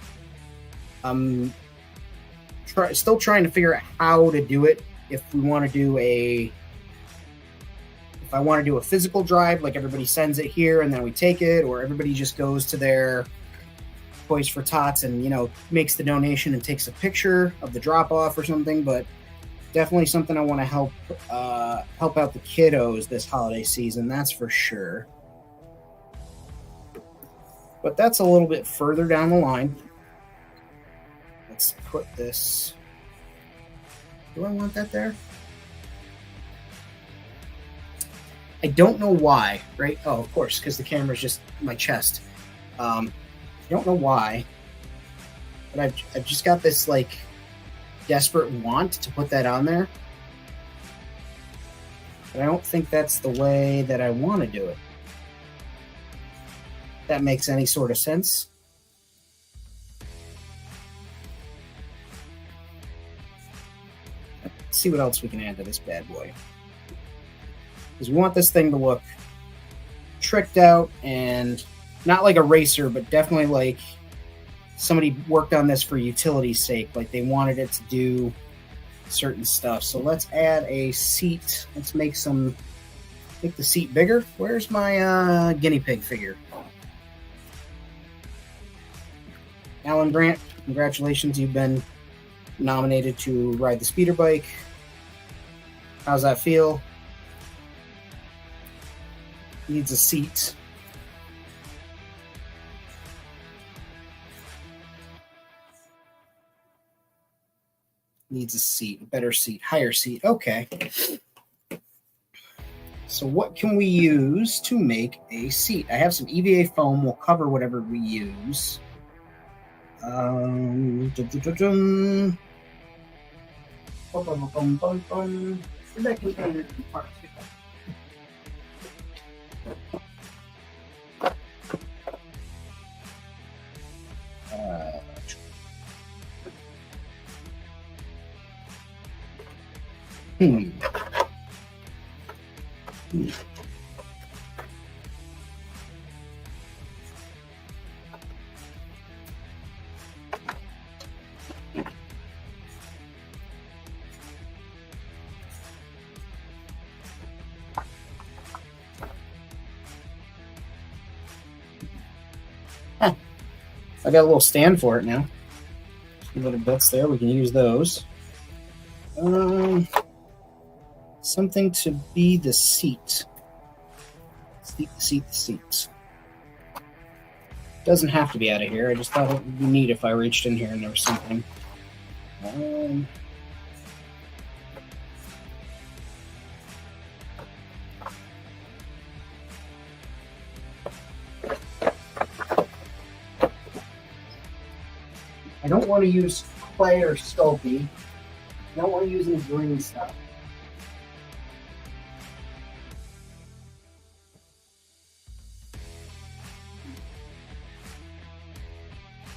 I'm still trying to figure out how to do it. If I want to do a physical drive, like everybody sends it here and then we take it, or everybody just goes to their Toys for Tots and, makes the donation and takes a picture of the drop off or something. But definitely something I want to help out the kiddos this holiday season, that's for sure. But that's a little bit further down the line. Let's put this. Do I want that there? I don't know why, right? Oh, of course, because the camera's just my chest. I don't know why, but I've just got this desperate want to put that on there. But I don't think that's the way that I want to do it. If that makes any sort of sense. Let's see what else we can add to this bad boy. Because we want this thing to look tricked out and not like a racer, but definitely like somebody worked on this for utility's sake. Like they wanted it to do certain stuff. So let's add a seat. Let's make the seat bigger. Where's my guinea pig figure? Alan Grant, congratulations. You've been nominated to ride the speeder bike. How's that feel? Needs a seat. Needs a seat, a better seat, higher seat. Okay. So what can we use to make a seat? I have some EVA foam. We'll cover whatever we use. Where'd that container in parts? I got a little stand for it now. A little bits there. We can use those. Something to be the seat. Seat. Doesn't have to be out of here. I just thought it would be neat if I reached in here and there was something. I don't want to use clay or Sculpey. I don't want to use any green stuff.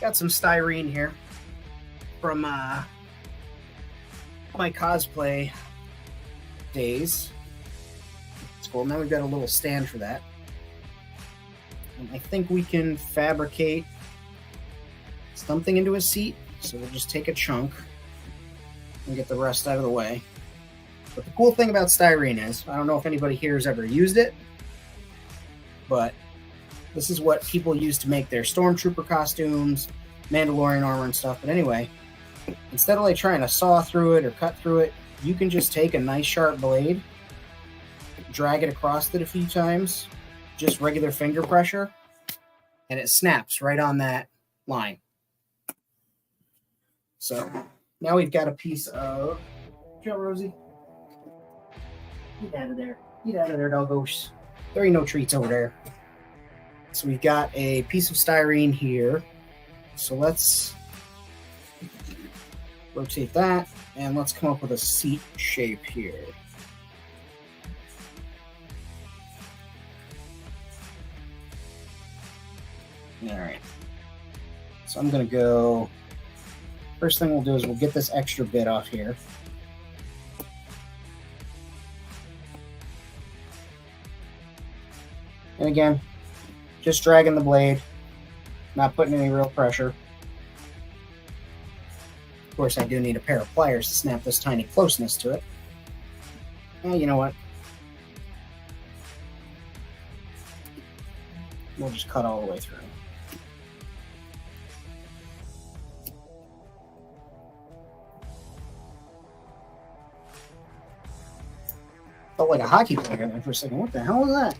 Got some styrene here from my cosplay days. It's cool. Now we've got a little stand for that. And I think we can fabricate something into a seat. So we'll just take a chunk and get the rest out of the way. But the cool thing about styrene is, I don't know if anybody here has ever used it, but this is what people use to make their stormtrooper costumes, Mandalorian armor and stuff. But anyway, instead of like trying to saw through it or cut through it, you can just take a nice sharp blade, drag it across it a few times, just regular finger pressure, and it snaps right on that line. So now we've got a piece of... Joe, Rosie. Get out of there. Get out of there, doggos. There ain't no treats over there. So we've got a piece of styrene here. So let's rotate that, and let's come up with a seat shape here. All right. So I'm going to go... First thing we'll do is we'll get this extra bit off here. And again, just dragging the blade, not putting any real pressure. Of course, I do need a pair of pliers to snap this tiny closeness to it. And you know what? We'll just cut all the way through. Felt like a hockey player there for a second. What the hell was that?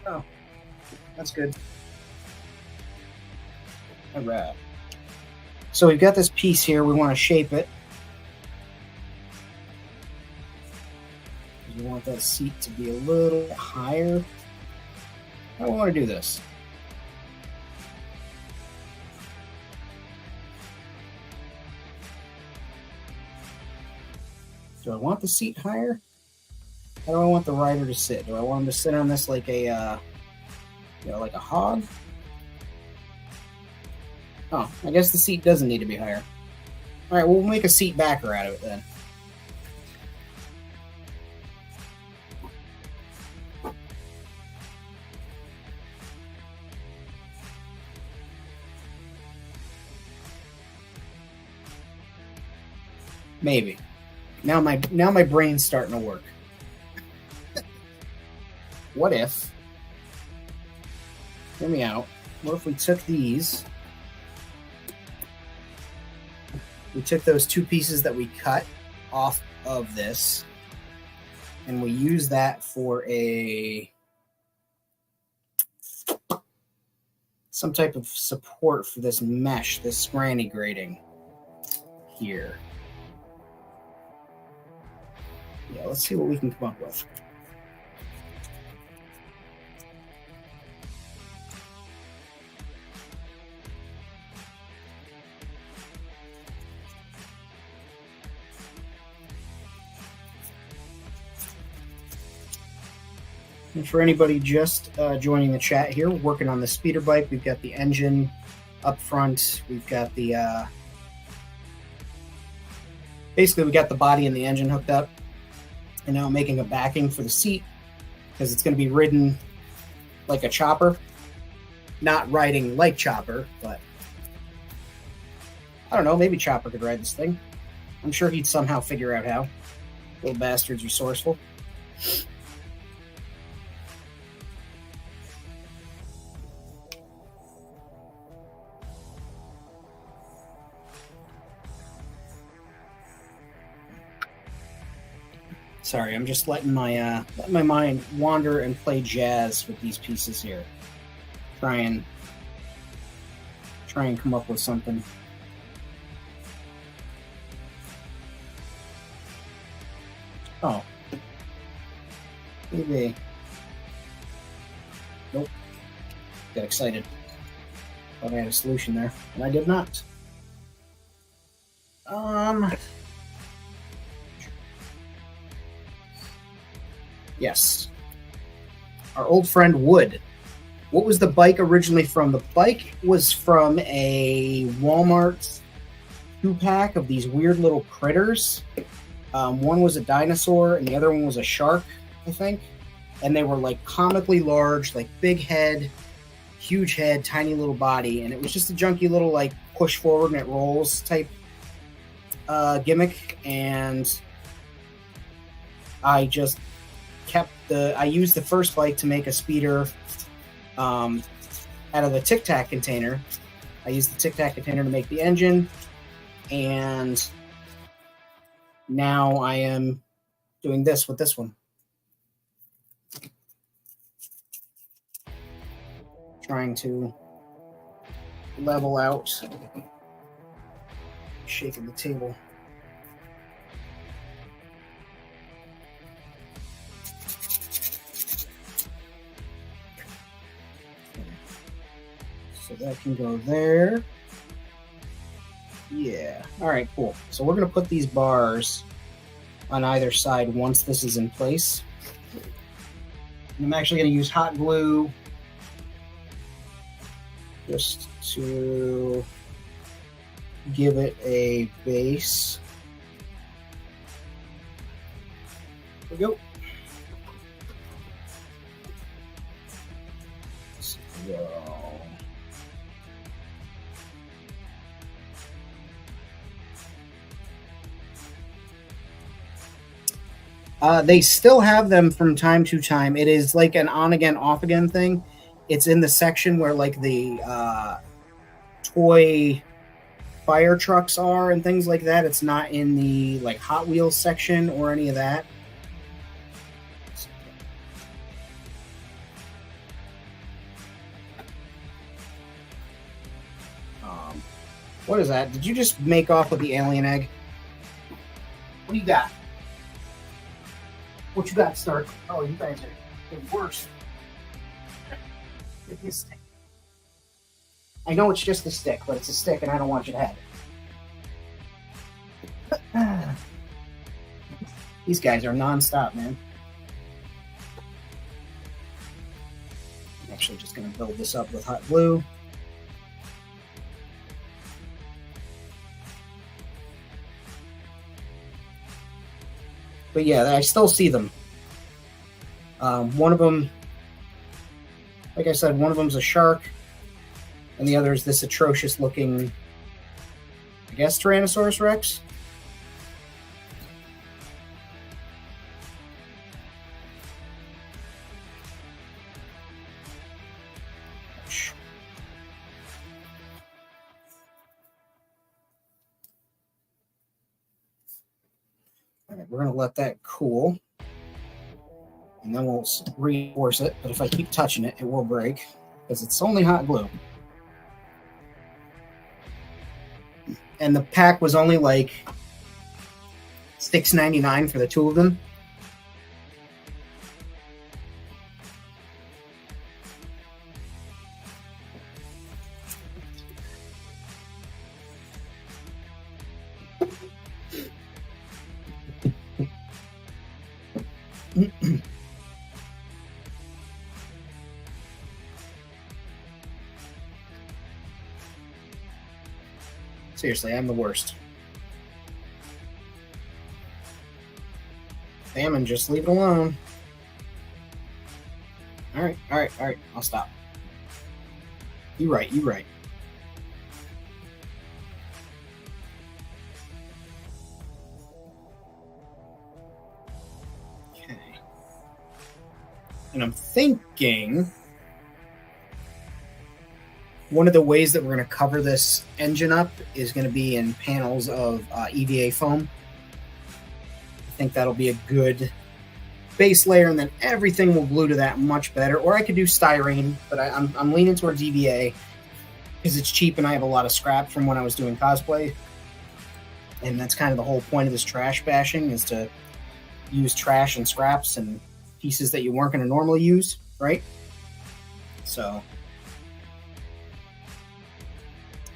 Oh, that's good. All right. So we've got this piece here. We want to shape it. We want that seat to be a little bit higher. How do we want to do this? Do I want the seat higher? How do I want the rider to sit? Do I want him to sit on this like a, like a hog? Oh, I guess the seat doesn't need to be higher. All right, we'll make a seat backer out of it then. Maybe. Now my brain's starting to work. What if, hear me out, what if we took these, we took those two pieces that we cut off of this, and we use that for some type of support for this mesh, this granny grating here. Yeah, let's see what we can come up with. And for anybody just joining the chat here, we're working on the speeder bike. We've got the engine up front. We've got the basically we got the body and the engine hooked up, and now I'm making a backing for the seat because it's going to be ridden like a chopper. Not riding like Chopper, but I don't know. Maybe Chopper could ride this thing. I'm sure he'd somehow figure out how. Little bastard's resourceful. Sorry, I'm just letting my mind wander and play jazz with these pieces here. Try and come up with something. Oh, maybe. Nope. Got excited. Thought I had a solution there, and I did not. Yes. Our old friend Wood. What was the bike originally from? The bike was from a Walmart 2-pack of these weird little critters. One was a dinosaur and the other one was a shark, I think. And they were like comically large, like big head, huge head, tiny little body. And it was just a junky little like push forward and it rolls type gimmick. And I just I used the first bike to make a speeder out of the Tic Tac container. I used the Tic Tac container to make the engine, and now I am doing this with this one. Trying to level out, shaking the table. So that can go there. Yeah. All right, cool. So we're going to put these bars on either side once this is in place. And I'm actually going to use hot glue just to give it a base. There we go. Let's go. They still have them from time to time. It is like an on-again, off-again thing. It's in the section where like the toy fire trucks are and things like that. It's not in the like Hot Wheels section or any of that. What is that? Did you just make off with the alien egg? What do you got? What you got, Stark? Oh, you guys are the worst. Give me a stick. I know it's just a stick, but it's a stick and I don't want you to have it. These guys are non-stop, man. I'm actually just going to build this up with hot glue. But yeah, I still see them. One of them, like I said, one of them's a shark, and the other is this atrocious looking, I guess, Tyrannosaurus Rex. right, we're going to let that cool. And then we'll reinforce it. But if I keep touching it, it will break because it's only hot glue. And the pack was only like $6.99 for the two of them. Seriously, I'm the worst. Famine, just leave it alone. All right. I'll stop. You right. Okay. And I'm thinking one of the ways that we're going to cover this engine up is going to be in panels of EVA foam. I think that'll be a good base layer, and then everything will glue to that much better. Or I could do styrene, but I'm leaning towards EVA because it's cheap and I have a lot of scrap from when I was doing cosplay. And that's kind of the whole point of this trash bashing, is to use trash and scraps and pieces that you weren't going to normally use, right? So,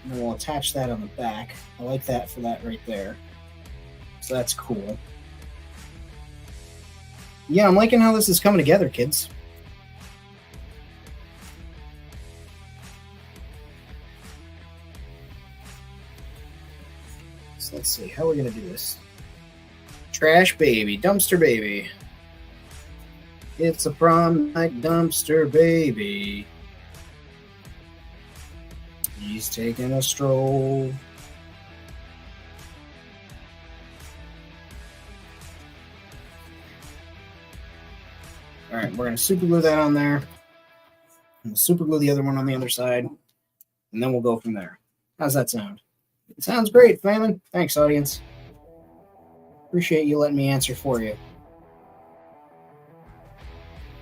and then we'll attach that on the back. I like that for that right there. So that's cool. Yeah, I'm liking how this is coming together, kids. So let's see, how are we going to do this? Trash baby, dumpster baby. It's a prom night dumpster baby. He's taking a stroll. All right, we're going to super glue that on there. And we'll super glue the other one on the other side. And then we'll go from there. How's that sound? It sounds great, Famine. Thanks, audience. Appreciate you letting me answer for you.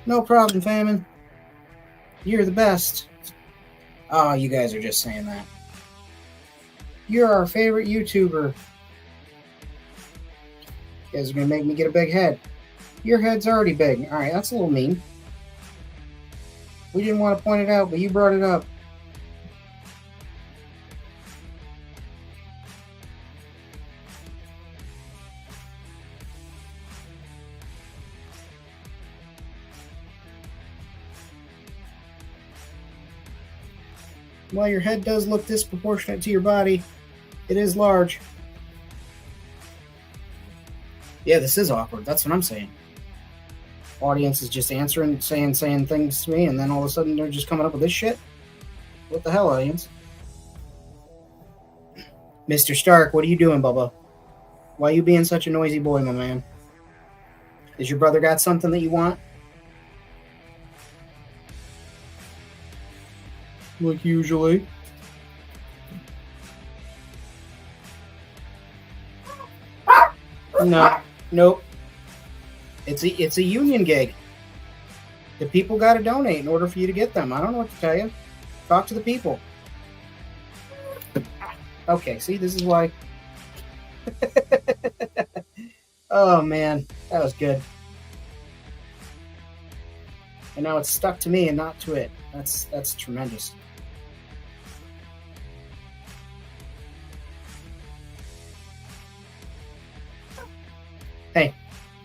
No problem, Famine. You're the best. Oh, you guys are just saying that. You're our favorite YouTuber. You guys are going to make me get a big head. Your head's already big. All right, that's a little mean. We didn't want to point it out, but you brought it up. While your head does look disproportionate to your body, it is large. Yeah, this is awkward. That's what I'm saying. Audience is just answering, saying things to me, and then all of a sudden they're just coming up with this shit? What the hell, audience? Mr. Stark, what are you doing, Bubba? Why are you being such a noisy boy, my man? Has your brother got something that you want? Like usually. No, nope. It's a union gig. The people got to donate in order for you to get them. I don't know what to tell you. Talk to the people. Okay, see, this is why. Oh man, that was good. And now it's stuck to me and not to it. That's tremendous. Hey,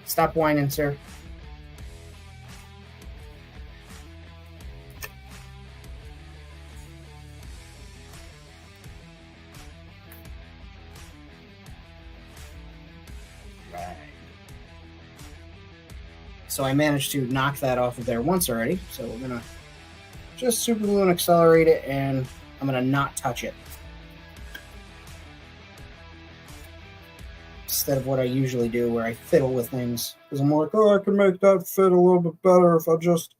stop whining, sir. Right. So I managed to knock that off of there once already. So we're going to just super glue and accelerate it, and I'm going to not touch it. Instead of what I usually do, where I fiddle with things. Because I'm like, oh, I can make that fit a little bit better if I just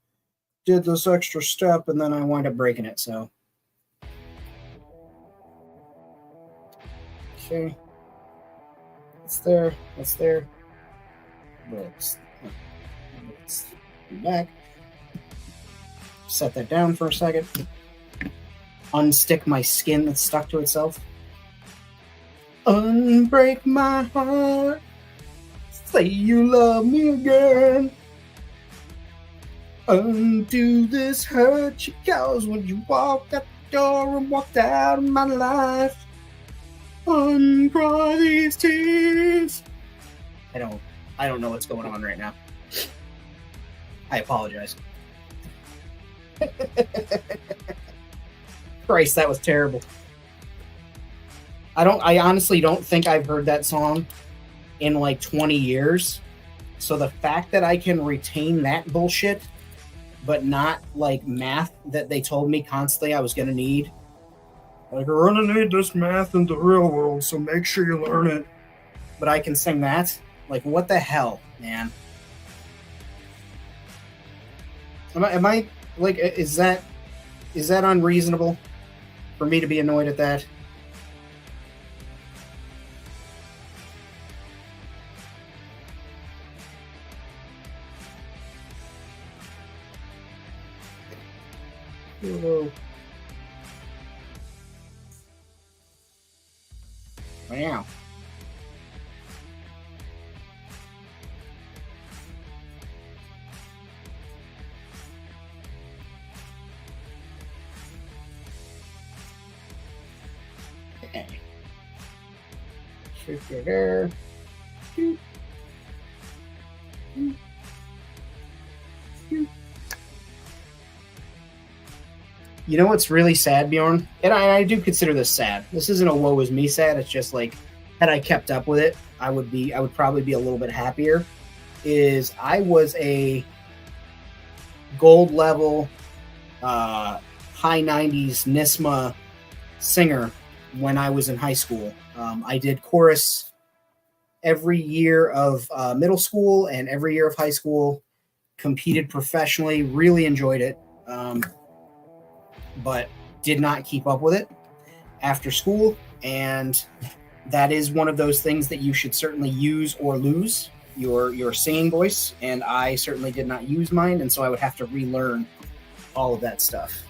did this extra step, and then I wind up breaking it, so. Okay. It's there. It's there. let's go back. Set that down for a second. Unstick my skin that's stuck to itself. Unbreak my heart. Say you love me again. Undo this hurt you caused when you walked out the door and walked out of my life. Uncry these tears. I don't know what's going on right now. I apologize. Christ, that was terrible. I honestly don't think I've heard that song in like 20 years. So the fact that I can retain that bullshit, but not like math that they told me constantly I was going to need. Like, we're going to need this math in the real world, so make sure you learn it. But I can sing that? Like, what the hell, man? Am I like, is that unreasonable for me to be annoyed at that? Whoa. Wow. Okay. Shift it there. You know what's really sad, Bjorn? And I do consider this sad. This isn't a woe is me sad. It's just like, had I kept up with it, I would probably be a little bit happier. Is I was a gold level, high 90s NISMA singer when I was in high school. I did chorus every year of middle school and every year of high school. Competed professionally, really enjoyed it. But did not keep up with it after school. And that is one of those things that you should certainly use or lose, your singing voice. And I certainly did not use mine. And so I would have to relearn all of that stuff.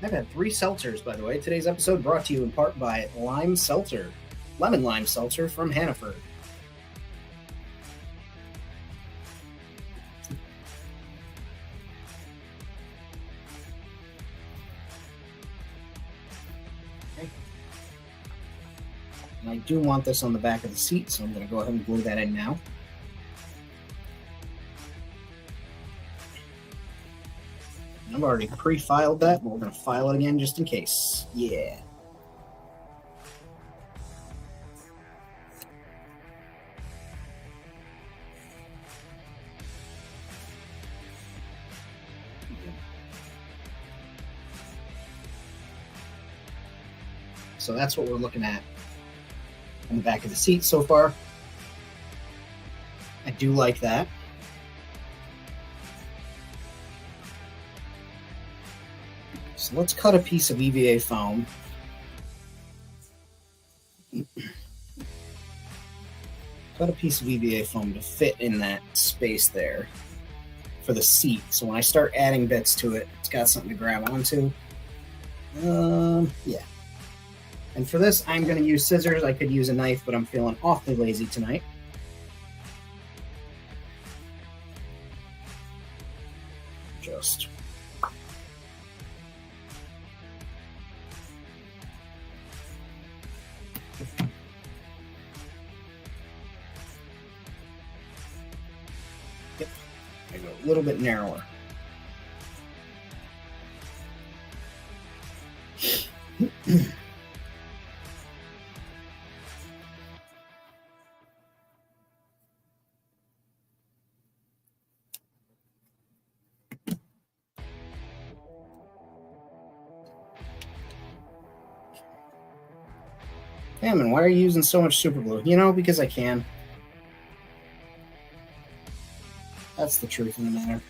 I've had 3 seltzers, by the way. Today's episode brought to you in part by Lemon Lime Seltzer from Hannaford. Okay. And I do want this on the back of the seat, so I'm going to go ahead and glue that in now. I've already pre-filed that, but we're going to file it again just in case. Yeah. So that's what we're looking at on the back of the seat so far. I do like that. So let's cut a piece of EVA foam. Cut a piece of EVA foam to fit in that space there for the seat. So when I start adding bits to it, it's got something to grab onto. Yeah. And for this, I'm going to use scissors. I could use a knife, but I'm feeling awfully lazy tonight. Just yep. I go a little bit narrower. Hammond, why are you using so much super glue? You know, because I can. That's the truth of the matter.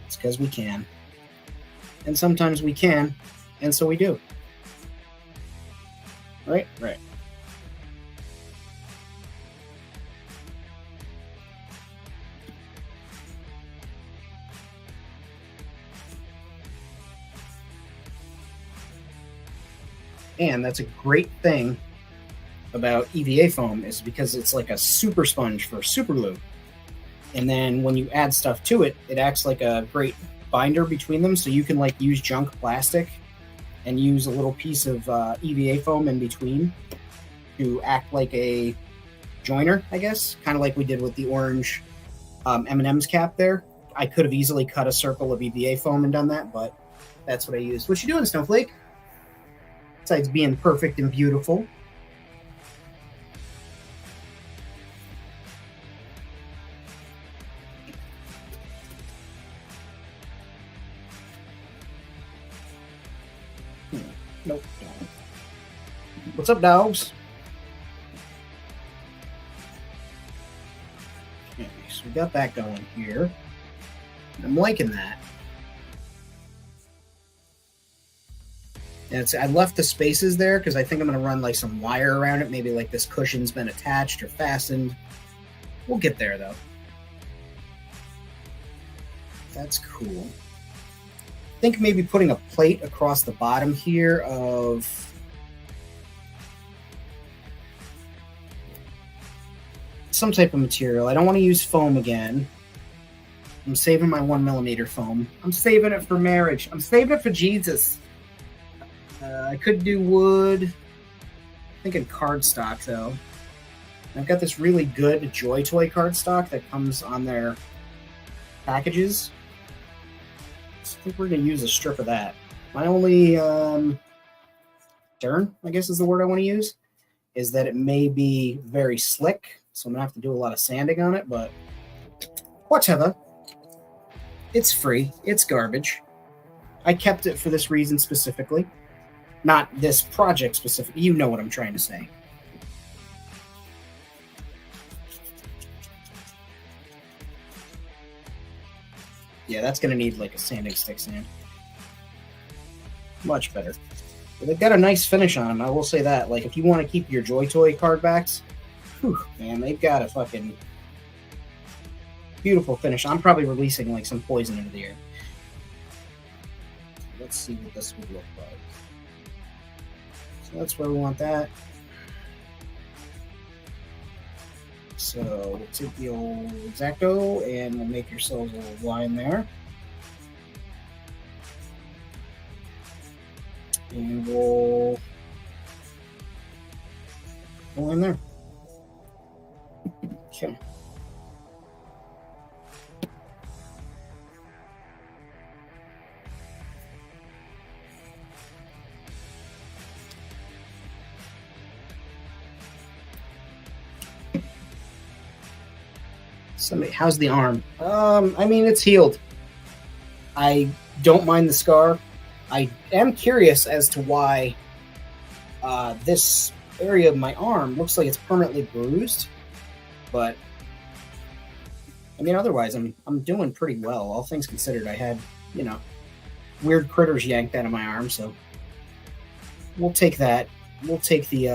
It's because we can. and sometimes we can, and so we do. Right? Right. And that's a great thing about EVA foam is because it's like a super sponge for super glue. And then when you add stuff to it, it acts like a great binder between them. So you can like use junk plastic and use a little piece of EVA foam in between to act like a joiner, I guess, kind of like we did with the orange M&M's cap there. I could have easily cut a circle of EVA foam and done that, but that's what I used. What you doing, Snowflake? Besides being perfect and beautiful. Nope. What's up, dogs? Okay, so we got that going here. I'm liking that. And I left the spaces there because I think I'm going to run like some wire around it. Maybe like this cushion's been attached or fastened. We'll get there though. That's cool. I think maybe putting a plate across the bottom here of some type of material. I don't want to use foam again. I'm saving my 1mm foam. I'm saving it for marriage. I'm saving it for Jesus. I could do wood. I'm thinking cardstock though. I've got this really good Joy Toy cardstock that comes on their packages. So I think we're going to use a strip of that. My only concern, I guess is the word I want to use, is that it may be very slick. So I'm going to have to do a lot of sanding on it, but whatever. It's free. It's garbage. I kept it for this reason specifically. Not this project specifically. You know what I'm trying to say. Yeah, that's going to need like a sanding stick sand. Much better. But they've got a nice finish on them, I will say that. Like, if you want to keep your Joy Toy card backs, whew, man, they've got a fucking beautiful finish. I'm probably releasing like some poison into the air. Let's see what this would look like. So that's where we want that. So we'll take the old X-Acto and we'll make yourselves a little line there. And we'll go in there. Okay. Somebody, how's the arm? I mean, it's healed. I don't mind the scar. I am curious as to why this area of my arm looks like it's permanently bruised, but I mean, otherwise, I'm doing pretty well, all things considered. I had, weird critters yanked out of my arm, so we'll take that. We'll take the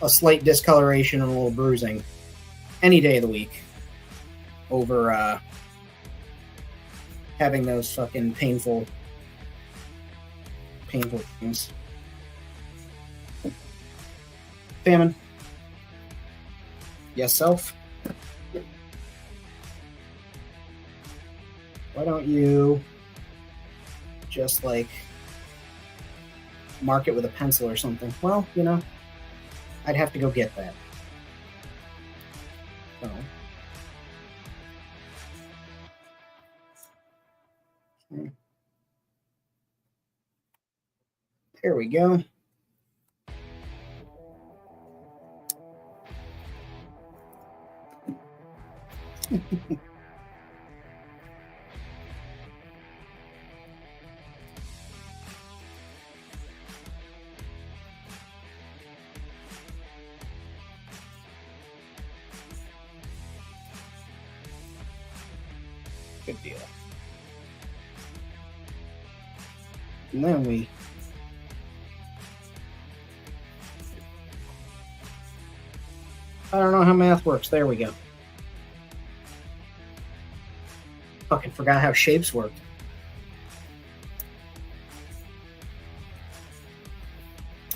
a slight discoloration and a little bruising any day of the week over having those fucking painful things. Famine. Yes, self. Why don't you just like mark it with a pencil or something? Well, I'd have to go get that. So. Okay. There we go. Good deal. And then we... I don't know how math works. There we go. Fucking forgot how shapes worked.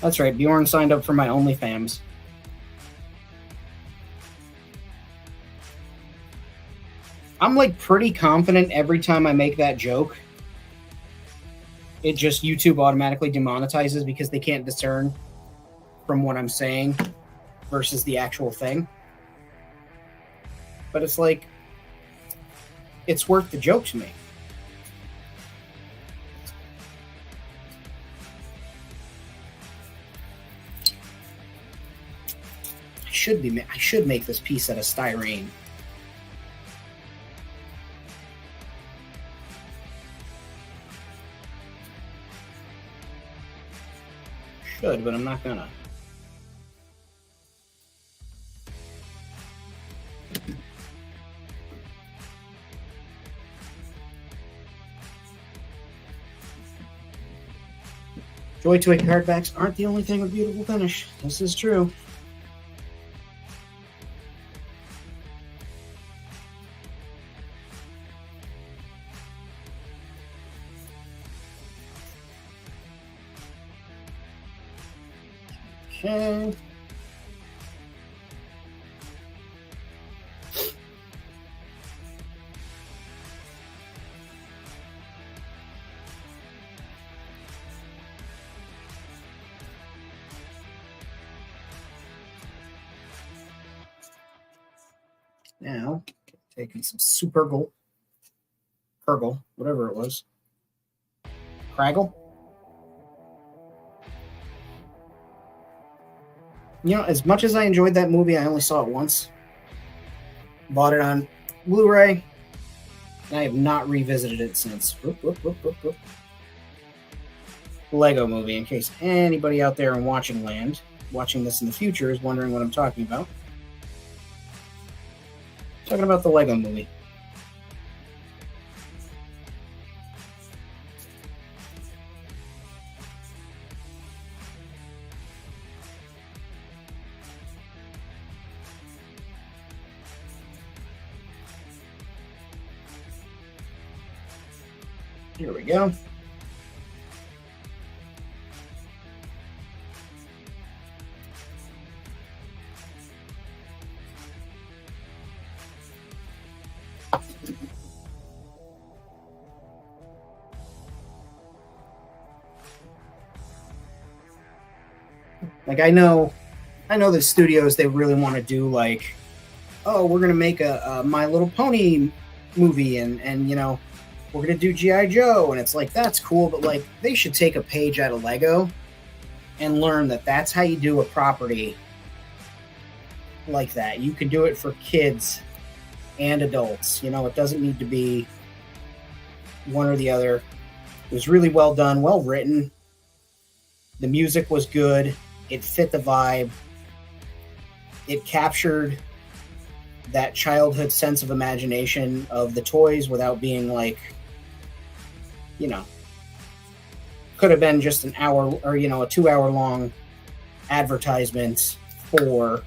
That's right, Bjorn signed up for my OnlyFans. I'm like pretty confident every time I make that joke, it just YouTube automatically demonetizes because they can't discern from what I'm saying versus the actual thing. But it's like, it's worth the joke to me. I should make this piece out of styrene. Should, but I'm not gonna. Joy Toy hardbacks aren't the only thing with beautiful finish. This is true. Okay. Now, taking some Supergirl, whatever it was, Craggle. You know, as much as I enjoyed that movie, I only saw it once. Bought it on Blu-ray, and I have not revisited it since. Lego Movie, in case anybody out there in watching land, watching this in the future, is wondering what I'm talking about. Talking about the Lego Movie. Here we go. Like, I know the studios, they really want to do like, oh, we're gonna make a My Little Pony movie, and you know, we're gonna do G.I. Joe, and it's like, that's cool, but like, they should take a page out of Lego and learn that that's how you do a property like that. You can do it for kids and adults. You know, it doesn't need to be one or the other. It was really well done, well written. The music was good. It fit the vibe. It captured that childhood sense of imagination of the toys without being like, you know, could have been just an hour or, you know, a 2-hour long advertisement for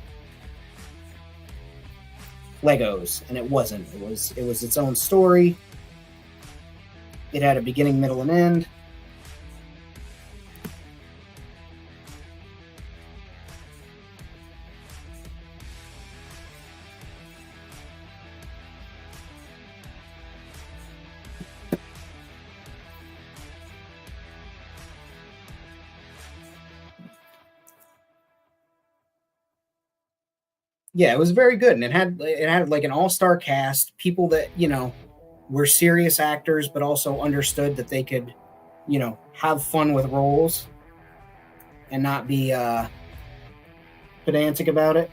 Legos, and it wasn't. It was its own story. It had a beginning, middle, and end. Yeah, it was very good, and it had like an all-star cast, people that, you know, were serious actors, but also understood that they could, you know, have fun with roles and not be pedantic about it.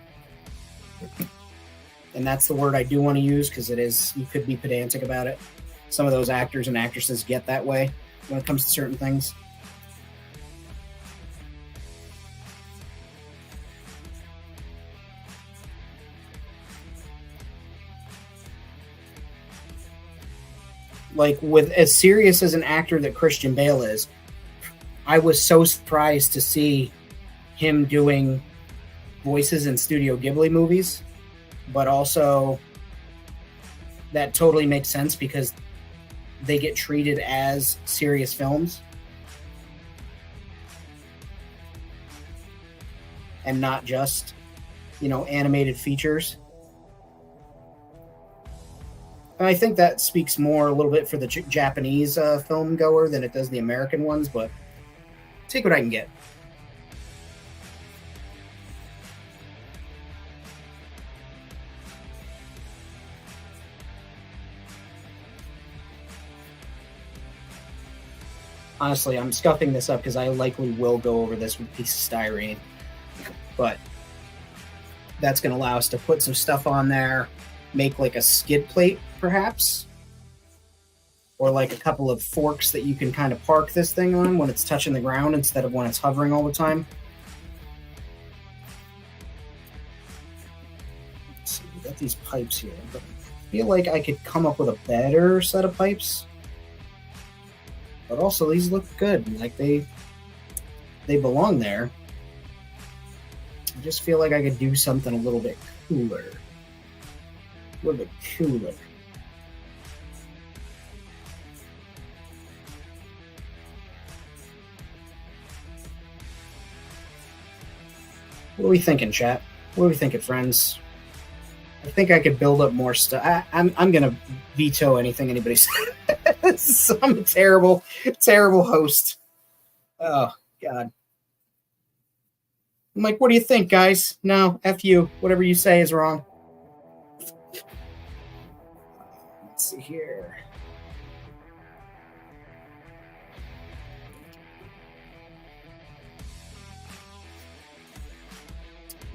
And that's the word I do want to use, because it is, you could be pedantic about it. Some of those actors and actresses get that way when it comes to certain things. Like, with as serious as an actor that Christian Bale is, I was so surprised to see him doing voices in Studio Ghibli movies, but also that totally makes sense because they get treated as serious films and not just, animated features. And I think that speaks more a little bit for the Japanese film goer than it does the American ones, but take what I can get. Honestly, I'm scuffing this up because I likely will go over this with a piece of styrene. But that's going to allow us to put some stuff on there, make like a skid plate, perhaps. Or like a couple of forks that you can kind of park this thing on when it's touching the ground instead of when it's hovering all the time. Let's see, we got these pipes here, but I feel like I could come up with a better set of pipes. But also, these look good. Like they belong there. I just feel like I could do something a little bit cooler. A little bit cooler. What are we thinking, chat? What are we thinking, friends? I think I could build up more stuff. I'm gonna veto anything anybody says. I'm a terrible host. Oh God. I'm like, what do you think, guys? No, F you. Whatever you say is wrong. Let's see here.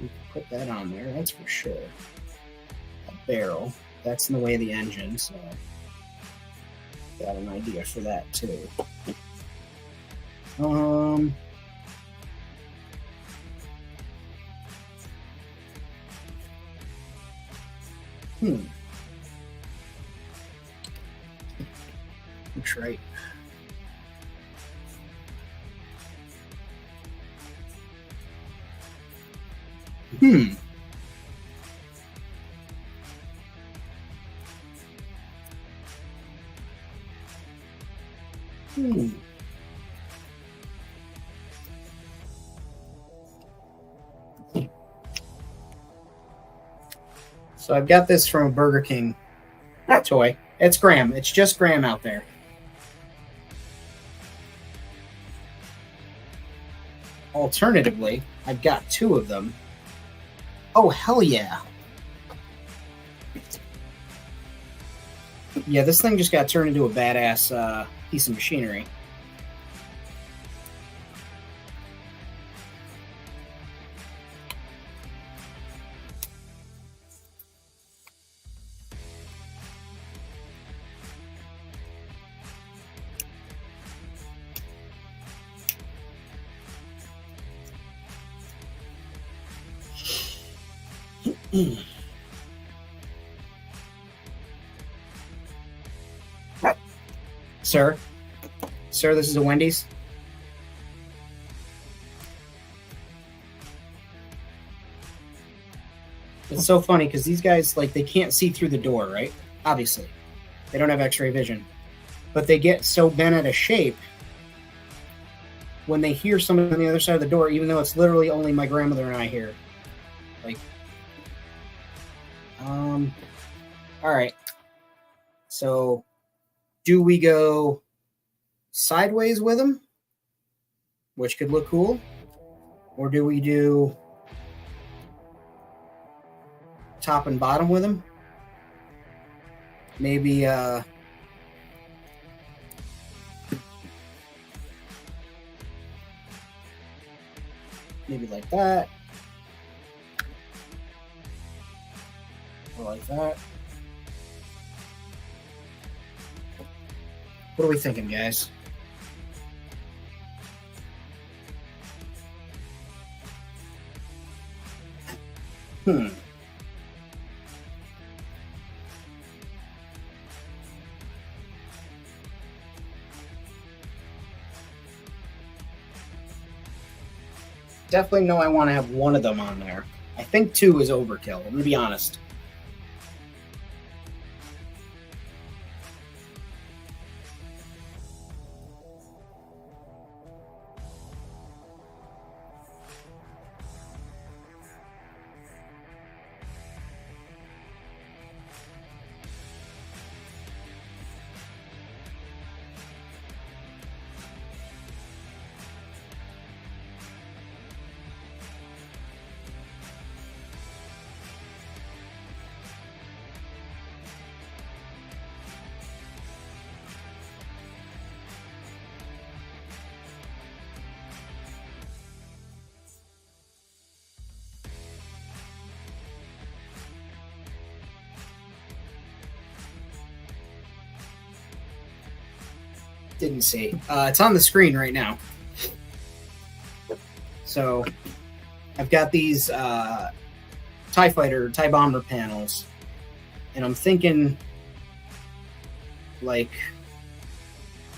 We can put that on there, that's for sure. A barrel. That's in the way of the engine, so got an idea for that too. Looks right. So I've got this from a Burger King toy. It's Graham. It's just Graham out there. Alternatively, I've got two of them. Oh, hell yeah. Yeah, this thing just got turned into a badass piece of machinery. Sir, this is a Wendy's. It's so funny because these guys, like, they can't see through the door, right? Obviously. They don't have x-ray vision. But they get so bent out of shape when they hear someone on the other side of the door, even though it's literally only my grandmother and I here. Like, all right. So, do we go sideways with them, which could look cool, or do we do top and bottom with them? Maybe maybe like that, or like that. What are we thinking, guys? definitely know I want to have one of them on there. I think 2 is overkill. I'm going to be honest. Didn't see. It's on the screen right now. So I've got these TIE Fighter, TIE Bomber panels, and I'm thinking, like,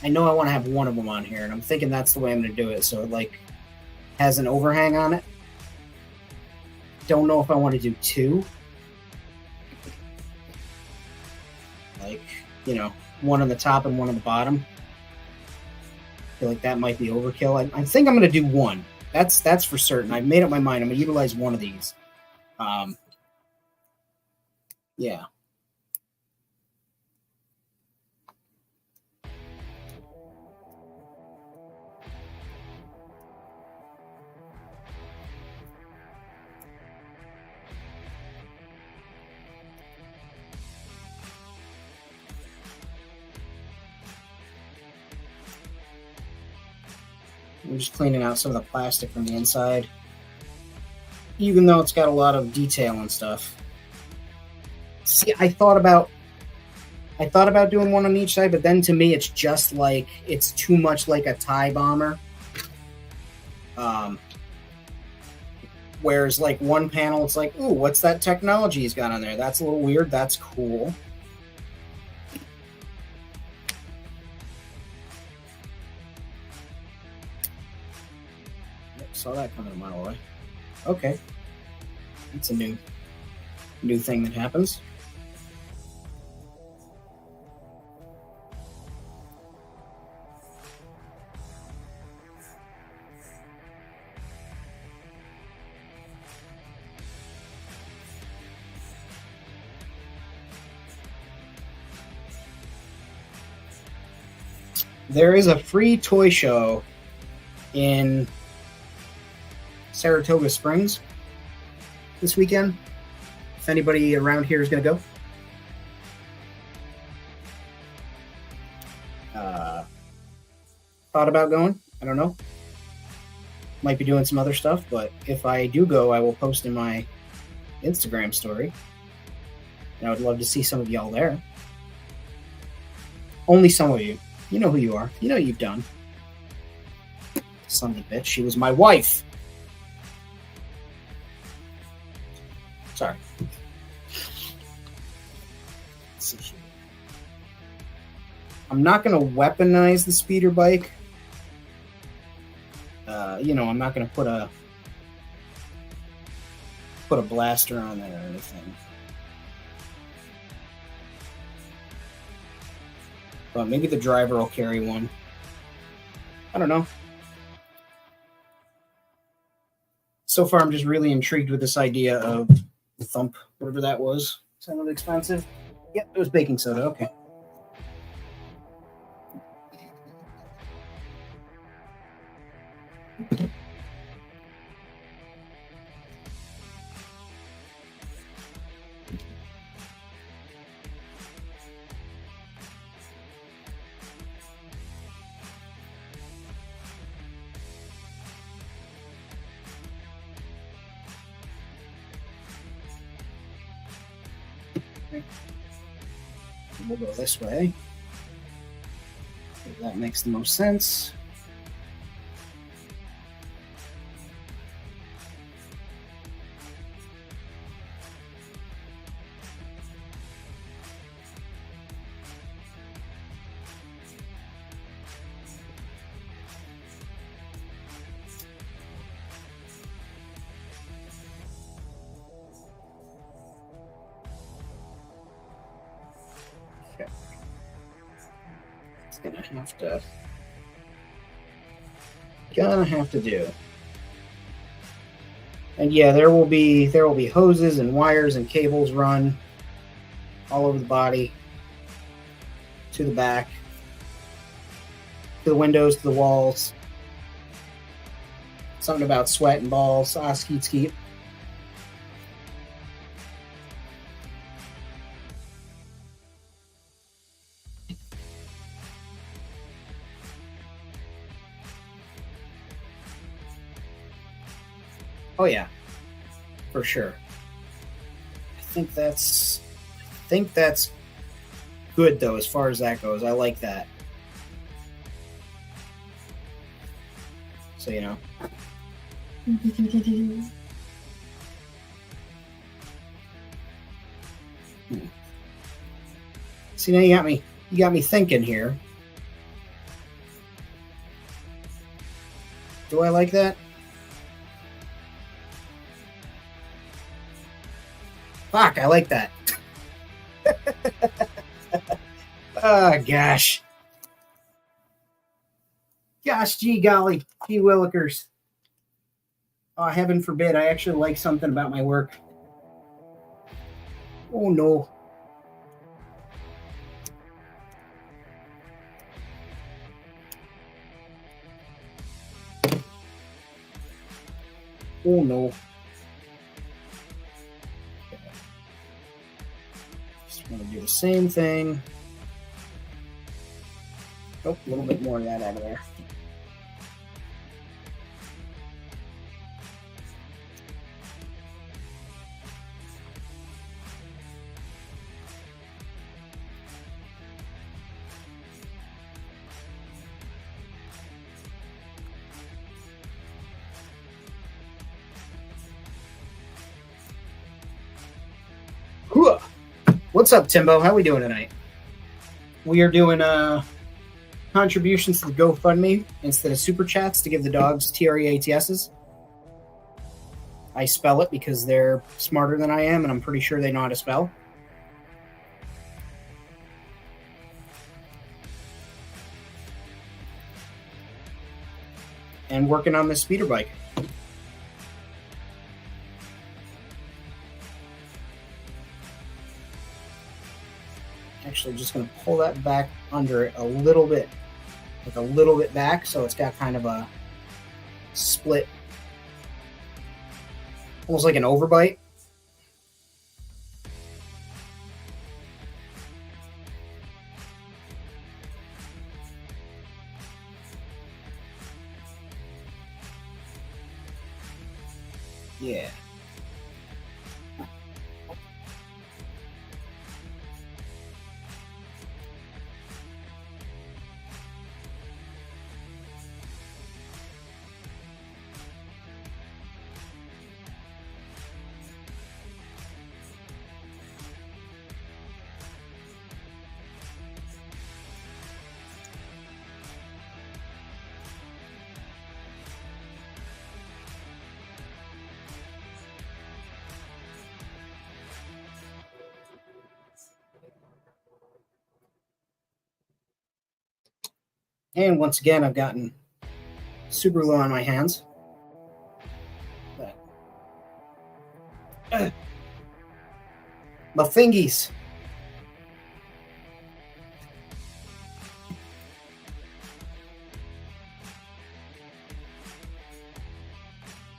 I know I want to have one of them on here, and I'm thinking that's the way I'm going to do it. So it, like, has an overhang on it. Don't know if I want to do 2. Like, you know, one on the top and one on the bottom. I feel like that might be overkill. I think I'm going to do 1. That's for certain. I've made up my mind. I'm going to utilize one of these. Yeah. I'm just cleaning out some of the plastic from the inside, even though it's got a lot of detail and stuff. See, I thought about doing one on each side, but then to me, it's just like, it's too much like a TIE bomber. Whereas like one panel, it's like, ooh, what's that technology he's got on there? That's a little weird. That's cool. Saw that coming a mile away. Okay. That's a new thing that happens. There is a free toy show in Saratoga Springs this weekend. If anybody around here is going to go. Thought about going. I don't know. Might be doing some other stuff, but if I do go, I will post in my Instagram story. And I would love to see some of y'all there. Only some of you. You know who you are. You know what you've done. Son of a bitch. She was my wife. Sorry. I'm not going to weaponize the speeder bike. You know, I'm not going to put a blaster on there or anything. But maybe the driver will carry one. I don't know. So far, I'm just really intrigued with this idea of Thump, whatever that was. Sounded expensive. Yep, it was baking soda. Okay. We'll go this way. That makes the most sense. gonna have to do. And yeah, there will be hoses and wires and cables run all over the body, to the back, to the windows, to the walls. Something about sweat and balls. Ah, skeet skeet. Oh yeah, for sure. I think that's good though, as far as that goes. I like that. So you know. See, now you got me thinking here. Do I like that? Fuck, I like that. Oh, gosh. Gosh, gee golly. Gee willikers. Oh, heaven forbid, I actually like something about my work. Oh, no. Oh, no. Just want to do the same thing. Oh, a little bit more of that out of there. What's up, Timbo? How we doing tonight? We are doing contributions to the GoFundMe instead of super chats to give the dogs TREATSs. I spell it because they're smarter than I am, and I'm pretty sure they know how to spell. And working on this speeder bike. Actually, just going to pull that back under it a little bit, like a little bit back, so it's got kind of a split, almost like an overbite. Yeah. And once again, I've gotten super low on my hands. My fingies.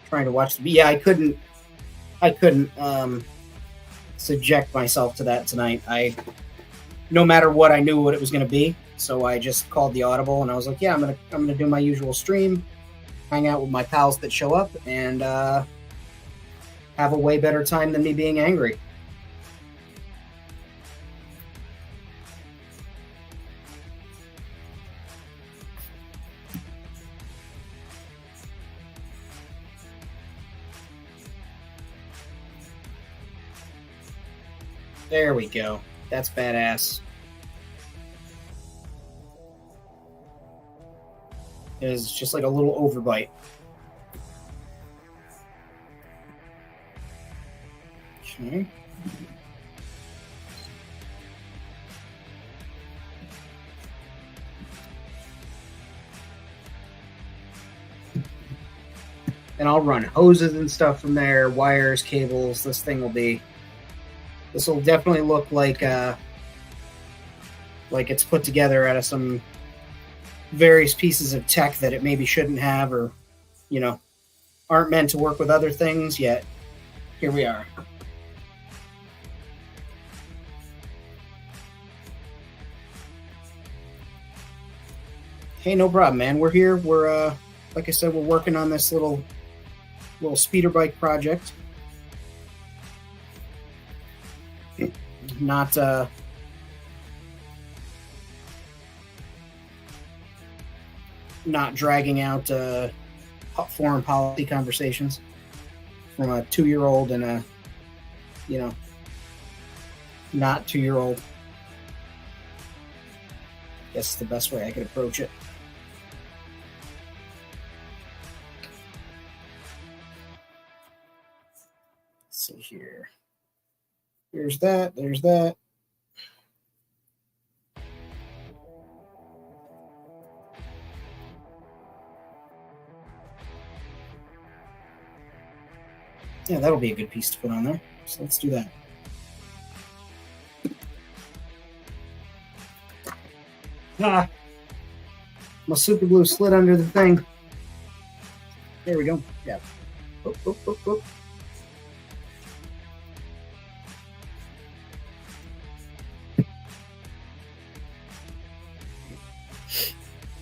Trying to watch the. Yeah, I couldn't subject myself to that tonight. No matter what, I knew what it was going to be. So I just called the audible, and I was like, "Yeah, I'm gonna do my usual stream, hang out with my pals that show up, and have a way better time than me being angry." There we go. That's badass. It's just like a little overbite. Okay. and I'll run hoses and stuff from there, wires, cables. This will definitely look like it's put together out of some various pieces of tech that it maybe shouldn't have, or aren't meant to work with other things, yet here we are. Hey, no problem, man. We're here. We're like I said, we're working on this little speeder bike project. Not dragging out foreign policy conversations from a 2-year-old and a not 2-year-old. Guess the best way I could approach it. Let's see here. Here's that. There's that. Yeah, that'll be a good piece to put on there. So let's do that. My super glue slid under the thing. There we go. Yeah. Oop, oop, oop, oop.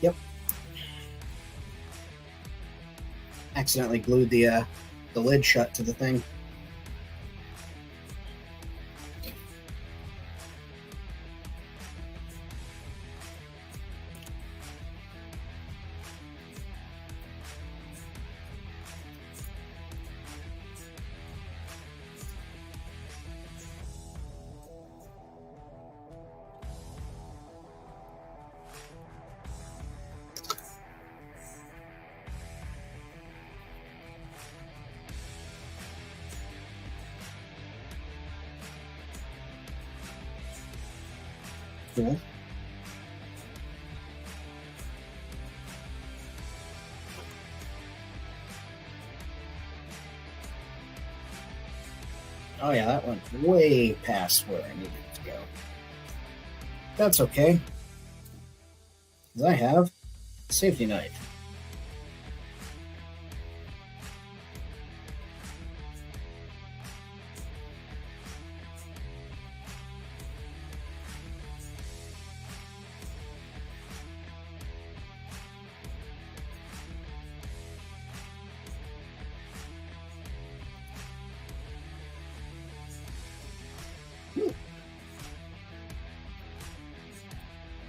Yep. Accidentally glued the lid shut to the thing. Cool. Oh yeah, that went way past where I needed it to go. That's okay, because I have a safety knife.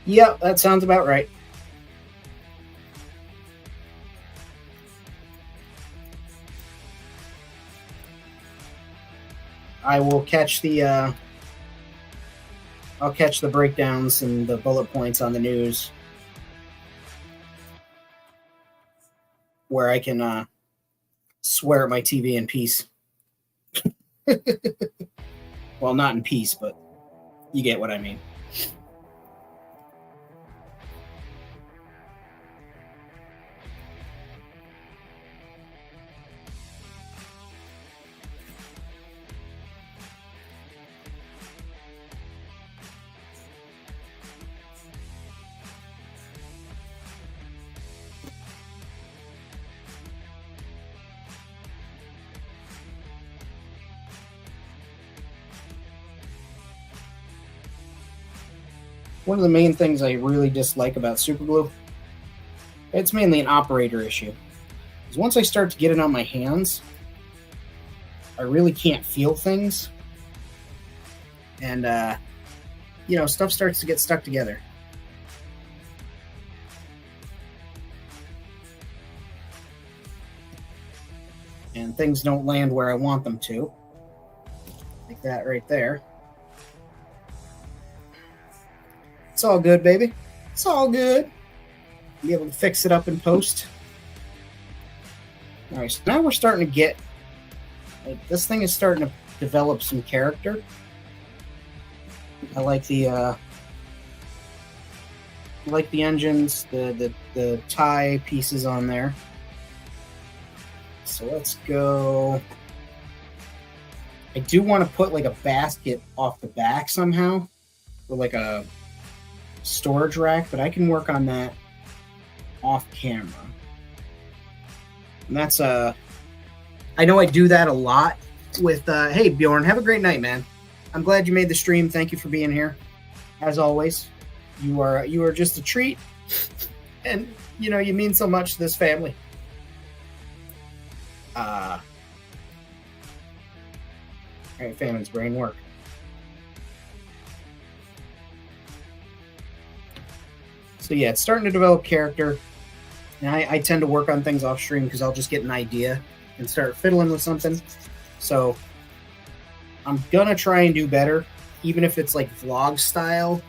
Yep, that sounds about right. I will catch the I'll catch the breakdowns and the bullet points on the news where I can swear at my TV in peace. Well, not in peace, but you get what I mean. One of the main things I really dislike about superglue, it's mainly an operator issue, is once I start to get it on my hands, I really can't feel things, and stuff starts to get stuck together. And things don't land where I want them to, like that right there. It's all good, baby. It's all good. Be able to fix it up in post. All right, so now we're starting to get, this thing is starting to develop some character. I like the engines, the tie pieces on there. So let's go. I do want to put like a basket off the back somehow, or like a storage rack, but I can work on that off camera. And that's I know I do that a lot with hey Bjorn, have a great night, man. I'm glad you made the stream. Thank you for being here. As always, you are just a treat, and you know you mean so much to this family. All right, Famine's brain work. So yeah, it's starting to develop character. And I tend to work on things off stream because I'll just get an idea and start fiddling with something. So I'm gonna try and do better, even if it's like vlog style,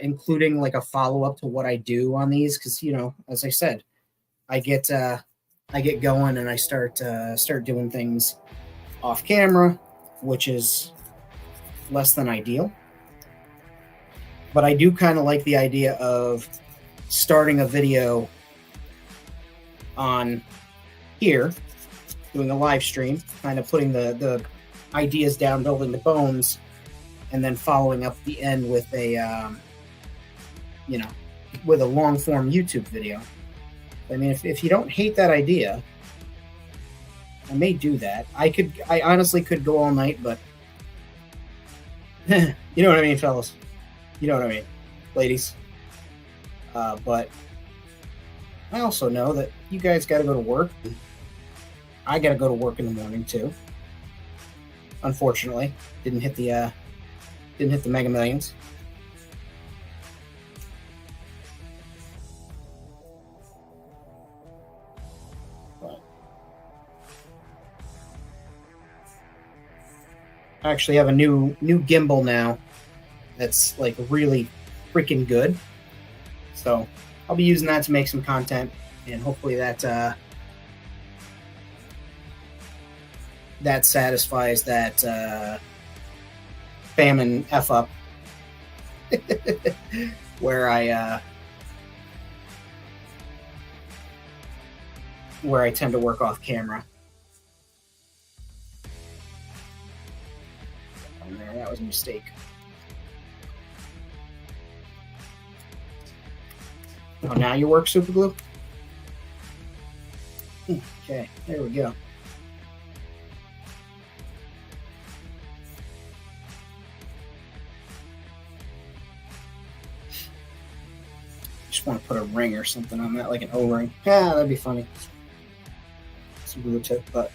including like a follow up to what I do on these. Because you know, as I said, I get going and I start doing things off camera, which is less than ideal. But I do kind of like the idea of starting a video on here, doing a live stream, kind of putting the ideas down, building the bones, and then following up the end with a with a long form YouTube video. I mean, if you don't hate that idea, I may do that. I honestly could go all night, but you know what I mean, fellas. You know what I mean, ladies. But I also know that you guys got to go to work. I got to go to work in the morning too. Unfortunately, didn't hit the Mega Millions. But I actually have a new gimbal now. That's like really freaking good. So I'll be using that to make some content, and hopefully that satisfies that famine F up where I tend to work off camera. There, that was a mistake. Oh, now you work super glue? Okay, there we go. Just want to put a ring or something on that, like an O-ring. Yeah, that'd be funny. Some glue tip, but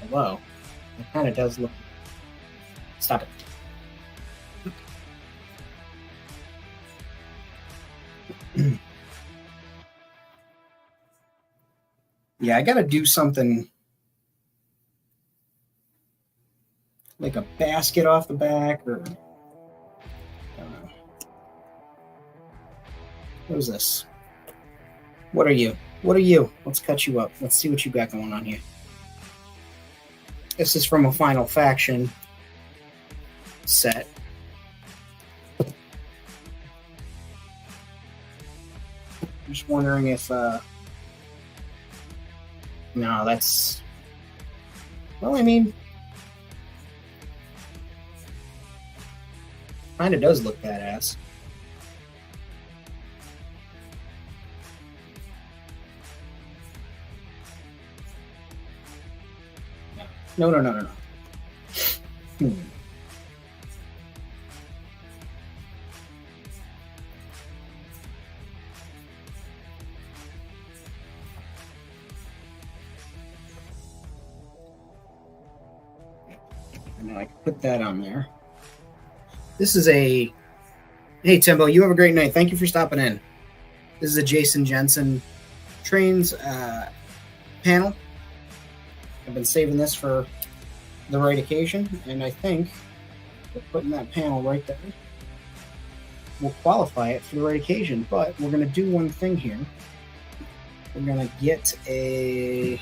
hello. It kind of does look. Stop it. Yeah, I gotta do something like a basket off the back, or I don't know. What is this? What are you? What are you? Let's cut you up. Let's see what you got going on here. This is from a Final Faction set. I'm just wondering if no, that's, well, I mean, kind of does look badass. No. And now I can put that on there. This is a, hey Timbo, you have a great night. Thank you for stopping in. This is a Jason Jensen Trains panel. I've been saving this for the right occasion, and I think putting that panel right there will qualify it for the right occasion. But we're going to do one thing here. We're going to get a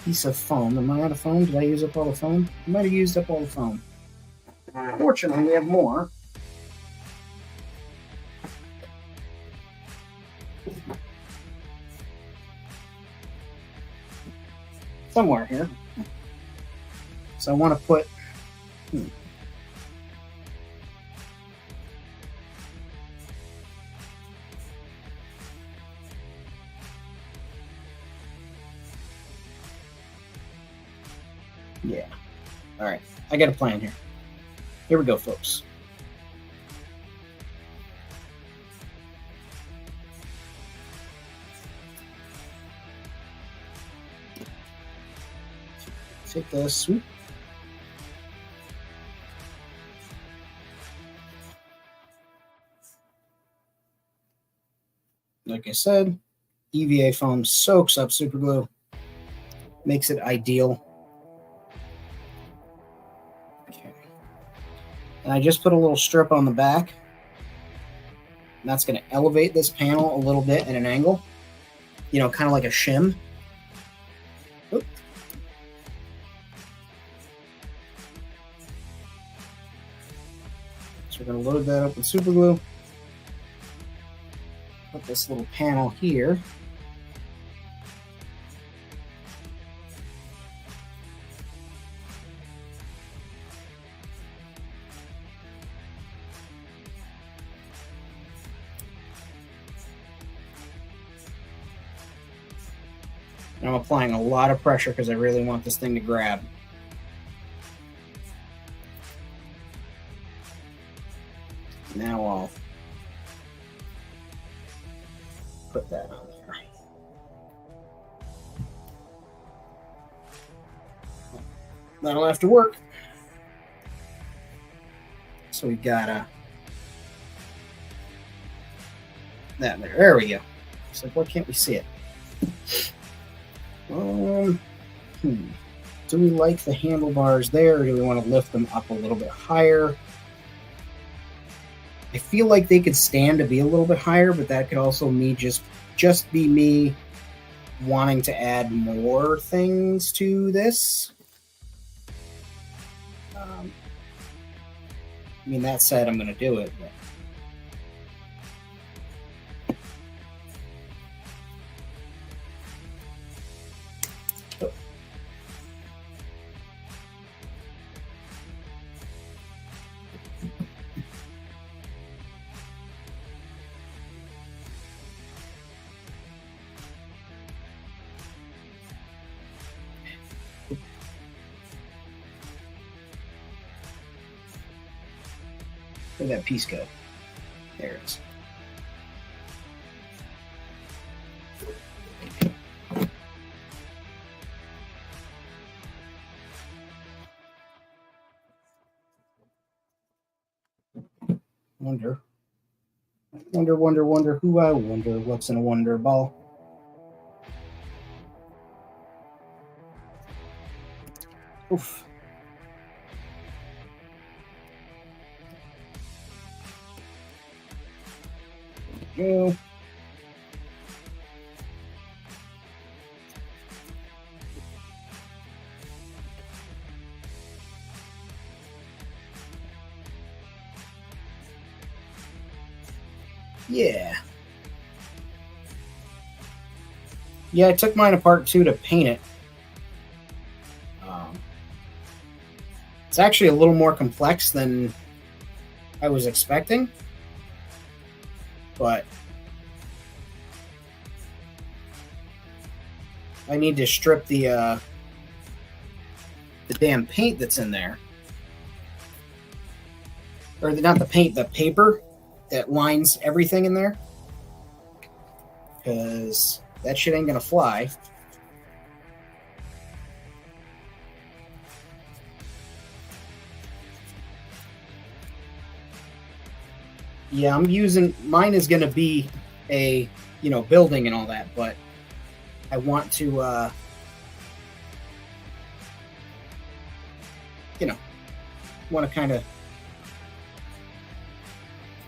piece of foam. Am I out of foam? Did I use up all the foam? I might have used up all the foam. Fortunately, we have more. somewhere here. So I want to put. Yeah. All right. I got a plan here. Here we go, folks. Take this swoop. Like I said, EVA foam soaks up super glue, makes it ideal. Okay. And I just put a little strip on the back. And that's going to elevate this panel a little bit at an angle, you know, kind of like a shim. Oop. So we're going to load that up with super glue. Put this little panel here. And I'm applying a lot of pressure because I really want this thing to grab. Now I'll put that on there. That'll have to work. So we got that there. There we go. It's like, why can't we see it? Do we like the handlebars there, or do we want to lift them up a little bit higher? I feel like they could stand to be a little bit higher, but that could also just be me wanting to add more things to this. I mean, that said, I'm going to do it. But. Where'd that piece go? There it is. Wonder who I wonder what's in a wonder ball. Oof. Go. Yeah. Yeah, I took mine apart too to paint it. It's actually a little more complex than I was expecting. But I need to strip the damn paint that's in there. Or not the paint, the paper that lines everything in there. Because that shit ain't gonna fly. Yeah, I'm using, mine is gonna be a, building and all that, but I want to, want to kind of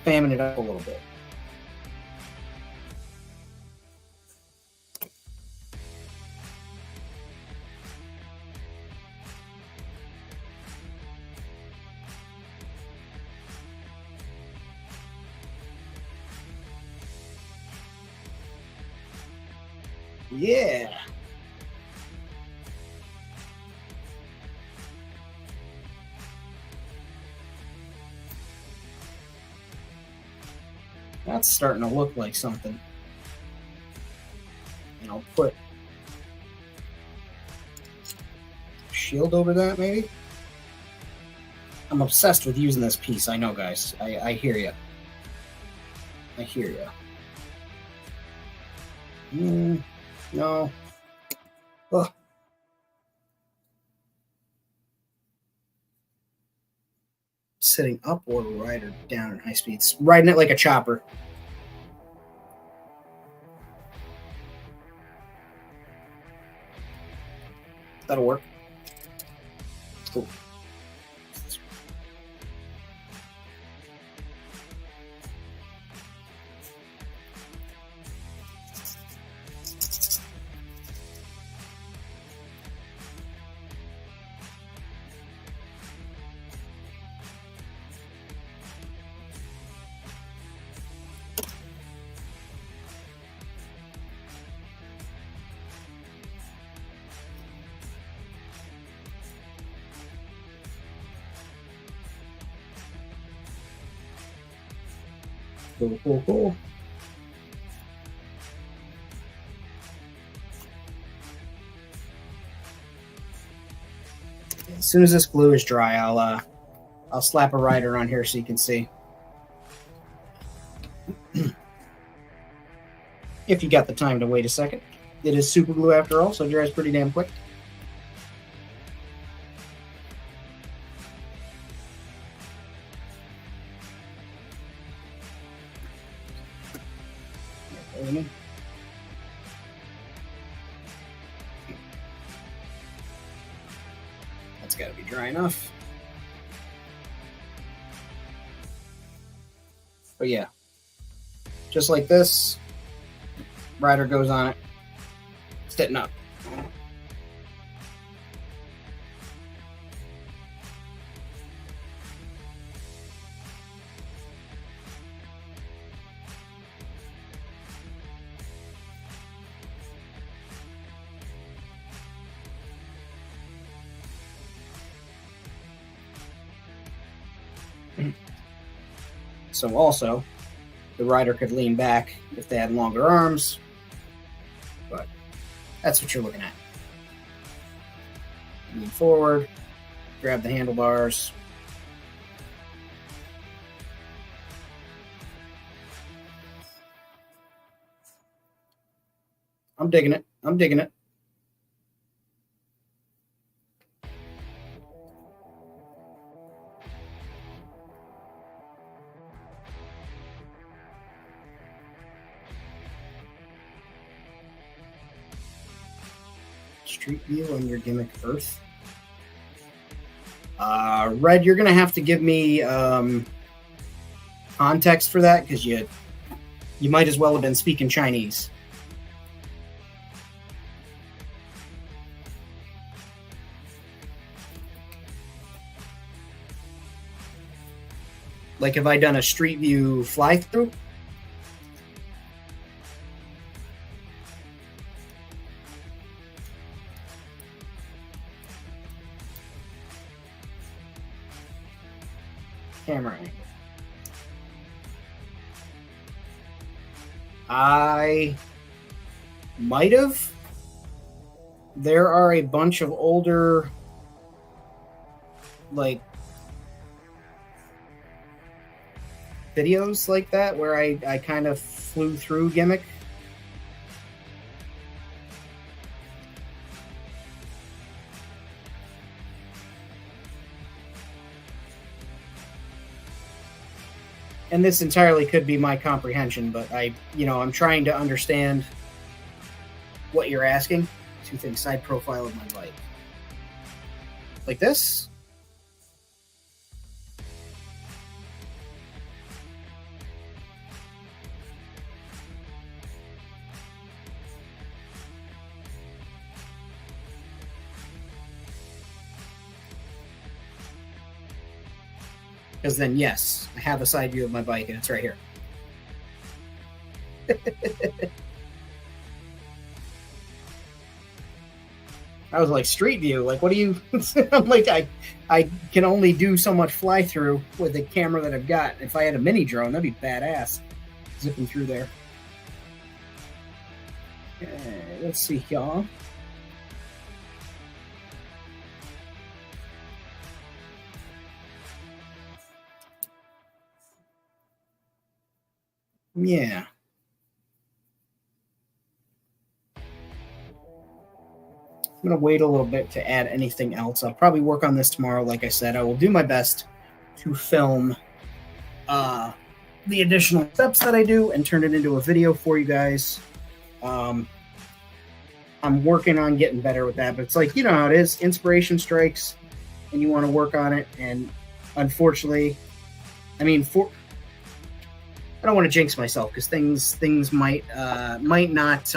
famming it up a little bit. Yeah. That's starting to look like something. And I'll put shield over that, maybe? I'm obsessed with using this piece. I know, guys. I hear you. I hear you. No. Ugh. Sitting up or right or down in high speeds. Riding it like a chopper. That'll work. Cool. Cool. As soon as this glue is dry, I'll slap a rider on here so you can see. If you got the time to wait a second. It is super glue after all, so it dries pretty damn quick. That's got to be dry enough. But yeah, just like this, rider goes on it, sitting up. So also, the rider could lean back if they had longer arms, but that's what you're looking at. Lean forward, grab the handlebars. I'm digging it. I'm digging it. Street view on your gimmick Earth. Red, you're going to have to give me context for that because you might as well have been speaking Chinese. Like, have I done a street view fly through? Camera angle. I might have. There are a bunch of older, like, videos like that where I kind of flew through gimmick. And this entirely could be my comprehension, but I'm trying to understand what you're asking. Two things: side profile of my bike. Like this? Because then, yes, I have a side view of my bike, and it's right here. I was like, street view? Like, what do you... I'm like, I can only do so much fly-through with the camera that I've got. If I had a mini drone, that'd be badass. zipping through there. Okay, let's see, y'all. Yeah. I'm going to wait a little bit to add anything else. I'll probably work on this tomorrow. Like I said, I will do my best to film the additional steps that I do and turn it into a video for you guys. I'm working on getting better with that, but it's like, you know how it is. Inspiration strikes and you want to work on it. And unfortunately, I mean, I don't want to jinx myself because things might not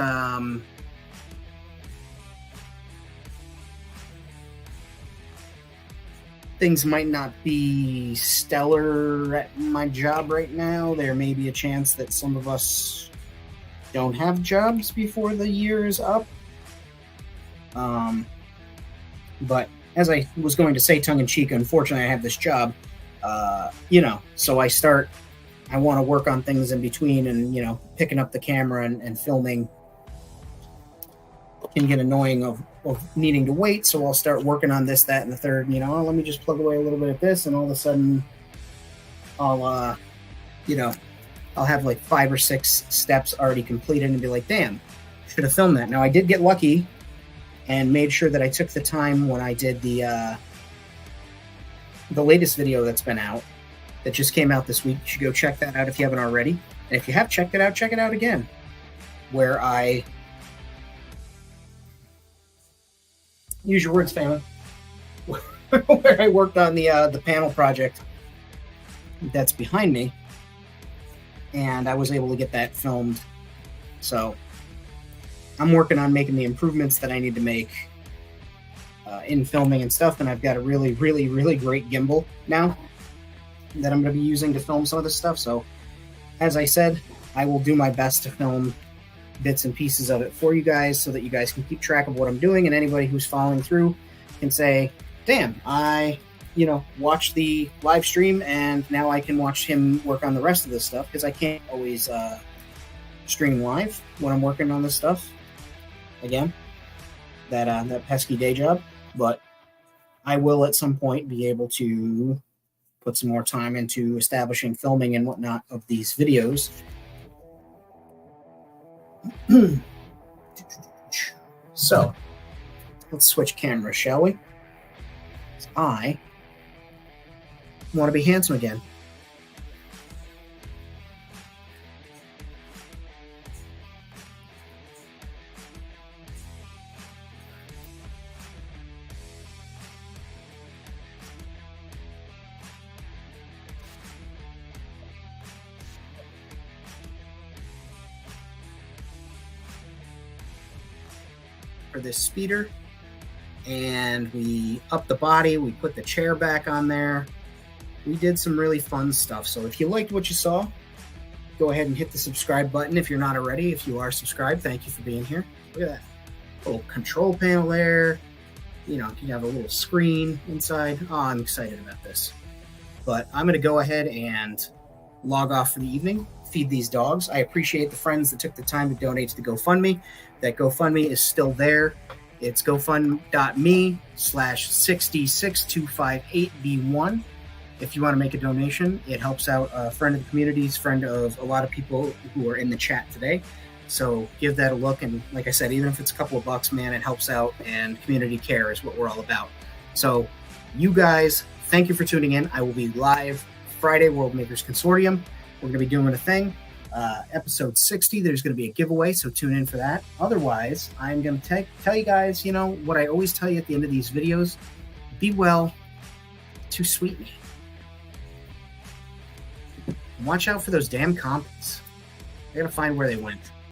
things might not be stellar at my job right now. There may be a chance that some of us don't have jobs before the year is up. But as I was going to say tongue-in-cheek, unfortunately I have this job, so I want to work on things in between, and, picking up the camera and filming can get annoying of needing to wait. So I'll start working on this, that, and the third, let me just plug away a little bit at this. And all of a sudden I'll have like 5 or 6 steps already completed and be like, damn, should have filmed that. Now I did get lucky and made sure that I took the time when I did the latest video that's been out, that just came out this week. You should go check that out if you haven't already. And if you have checked it out, check it out again, where I use your words, family, where I worked on the panel project that's behind me, and I was able to get that filmed. So I'm working on making the improvements that I need to make in filming and stuff, and I've got a really, really, really great gimbal now that I'm going to be using to film some of this stuff. So as I said, I will do my best to film bits and pieces of it for you guys so that you guys can keep track of what I'm doing, and anybody who's following through can say, damn, I watched the live stream and now I can watch him work on the rest of this stuff, because I can't always stream live when I'm working on this stuff. Again, that pesky day job, but I will at some point be able to put some more time into establishing filming and whatnot of these videos. So let's switch cameras, shall we? I want to be handsome again. For this speeder, and we upped the body, we put the chair back on there, we did some really fun stuff. So if you liked what you saw, go ahead and hit the subscribe button if you're not already. If you are subscribed, thank you for being here. Look at that little control panel there. You have a little screen inside. Oh, I'm excited about this. But I'm going to go ahead and log off for the evening, feed these dogs. I appreciate the friends that took the time to donate to the GoFundMe. That GoFundMe is still there. It's gofund.me/66258B1. If you want to make a donation, it helps out a friend of the community's friend of a lot of people who are in the chat today. So give that a look. And like I said, even if it's a couple of bucks, man, it helps out, and community care is what we're all about. So you guys, thank you for tuning in. I will be live Friday, World Makers Consortium. We're going to be doing a thing. Episode 60, there's going to be a giveaway, so tune in for that. Otherwise, I'm going to tell you guys, what I always tell you at the end of these videos: be well to sweet me. Watch out for those damn compies. I got to find where they went.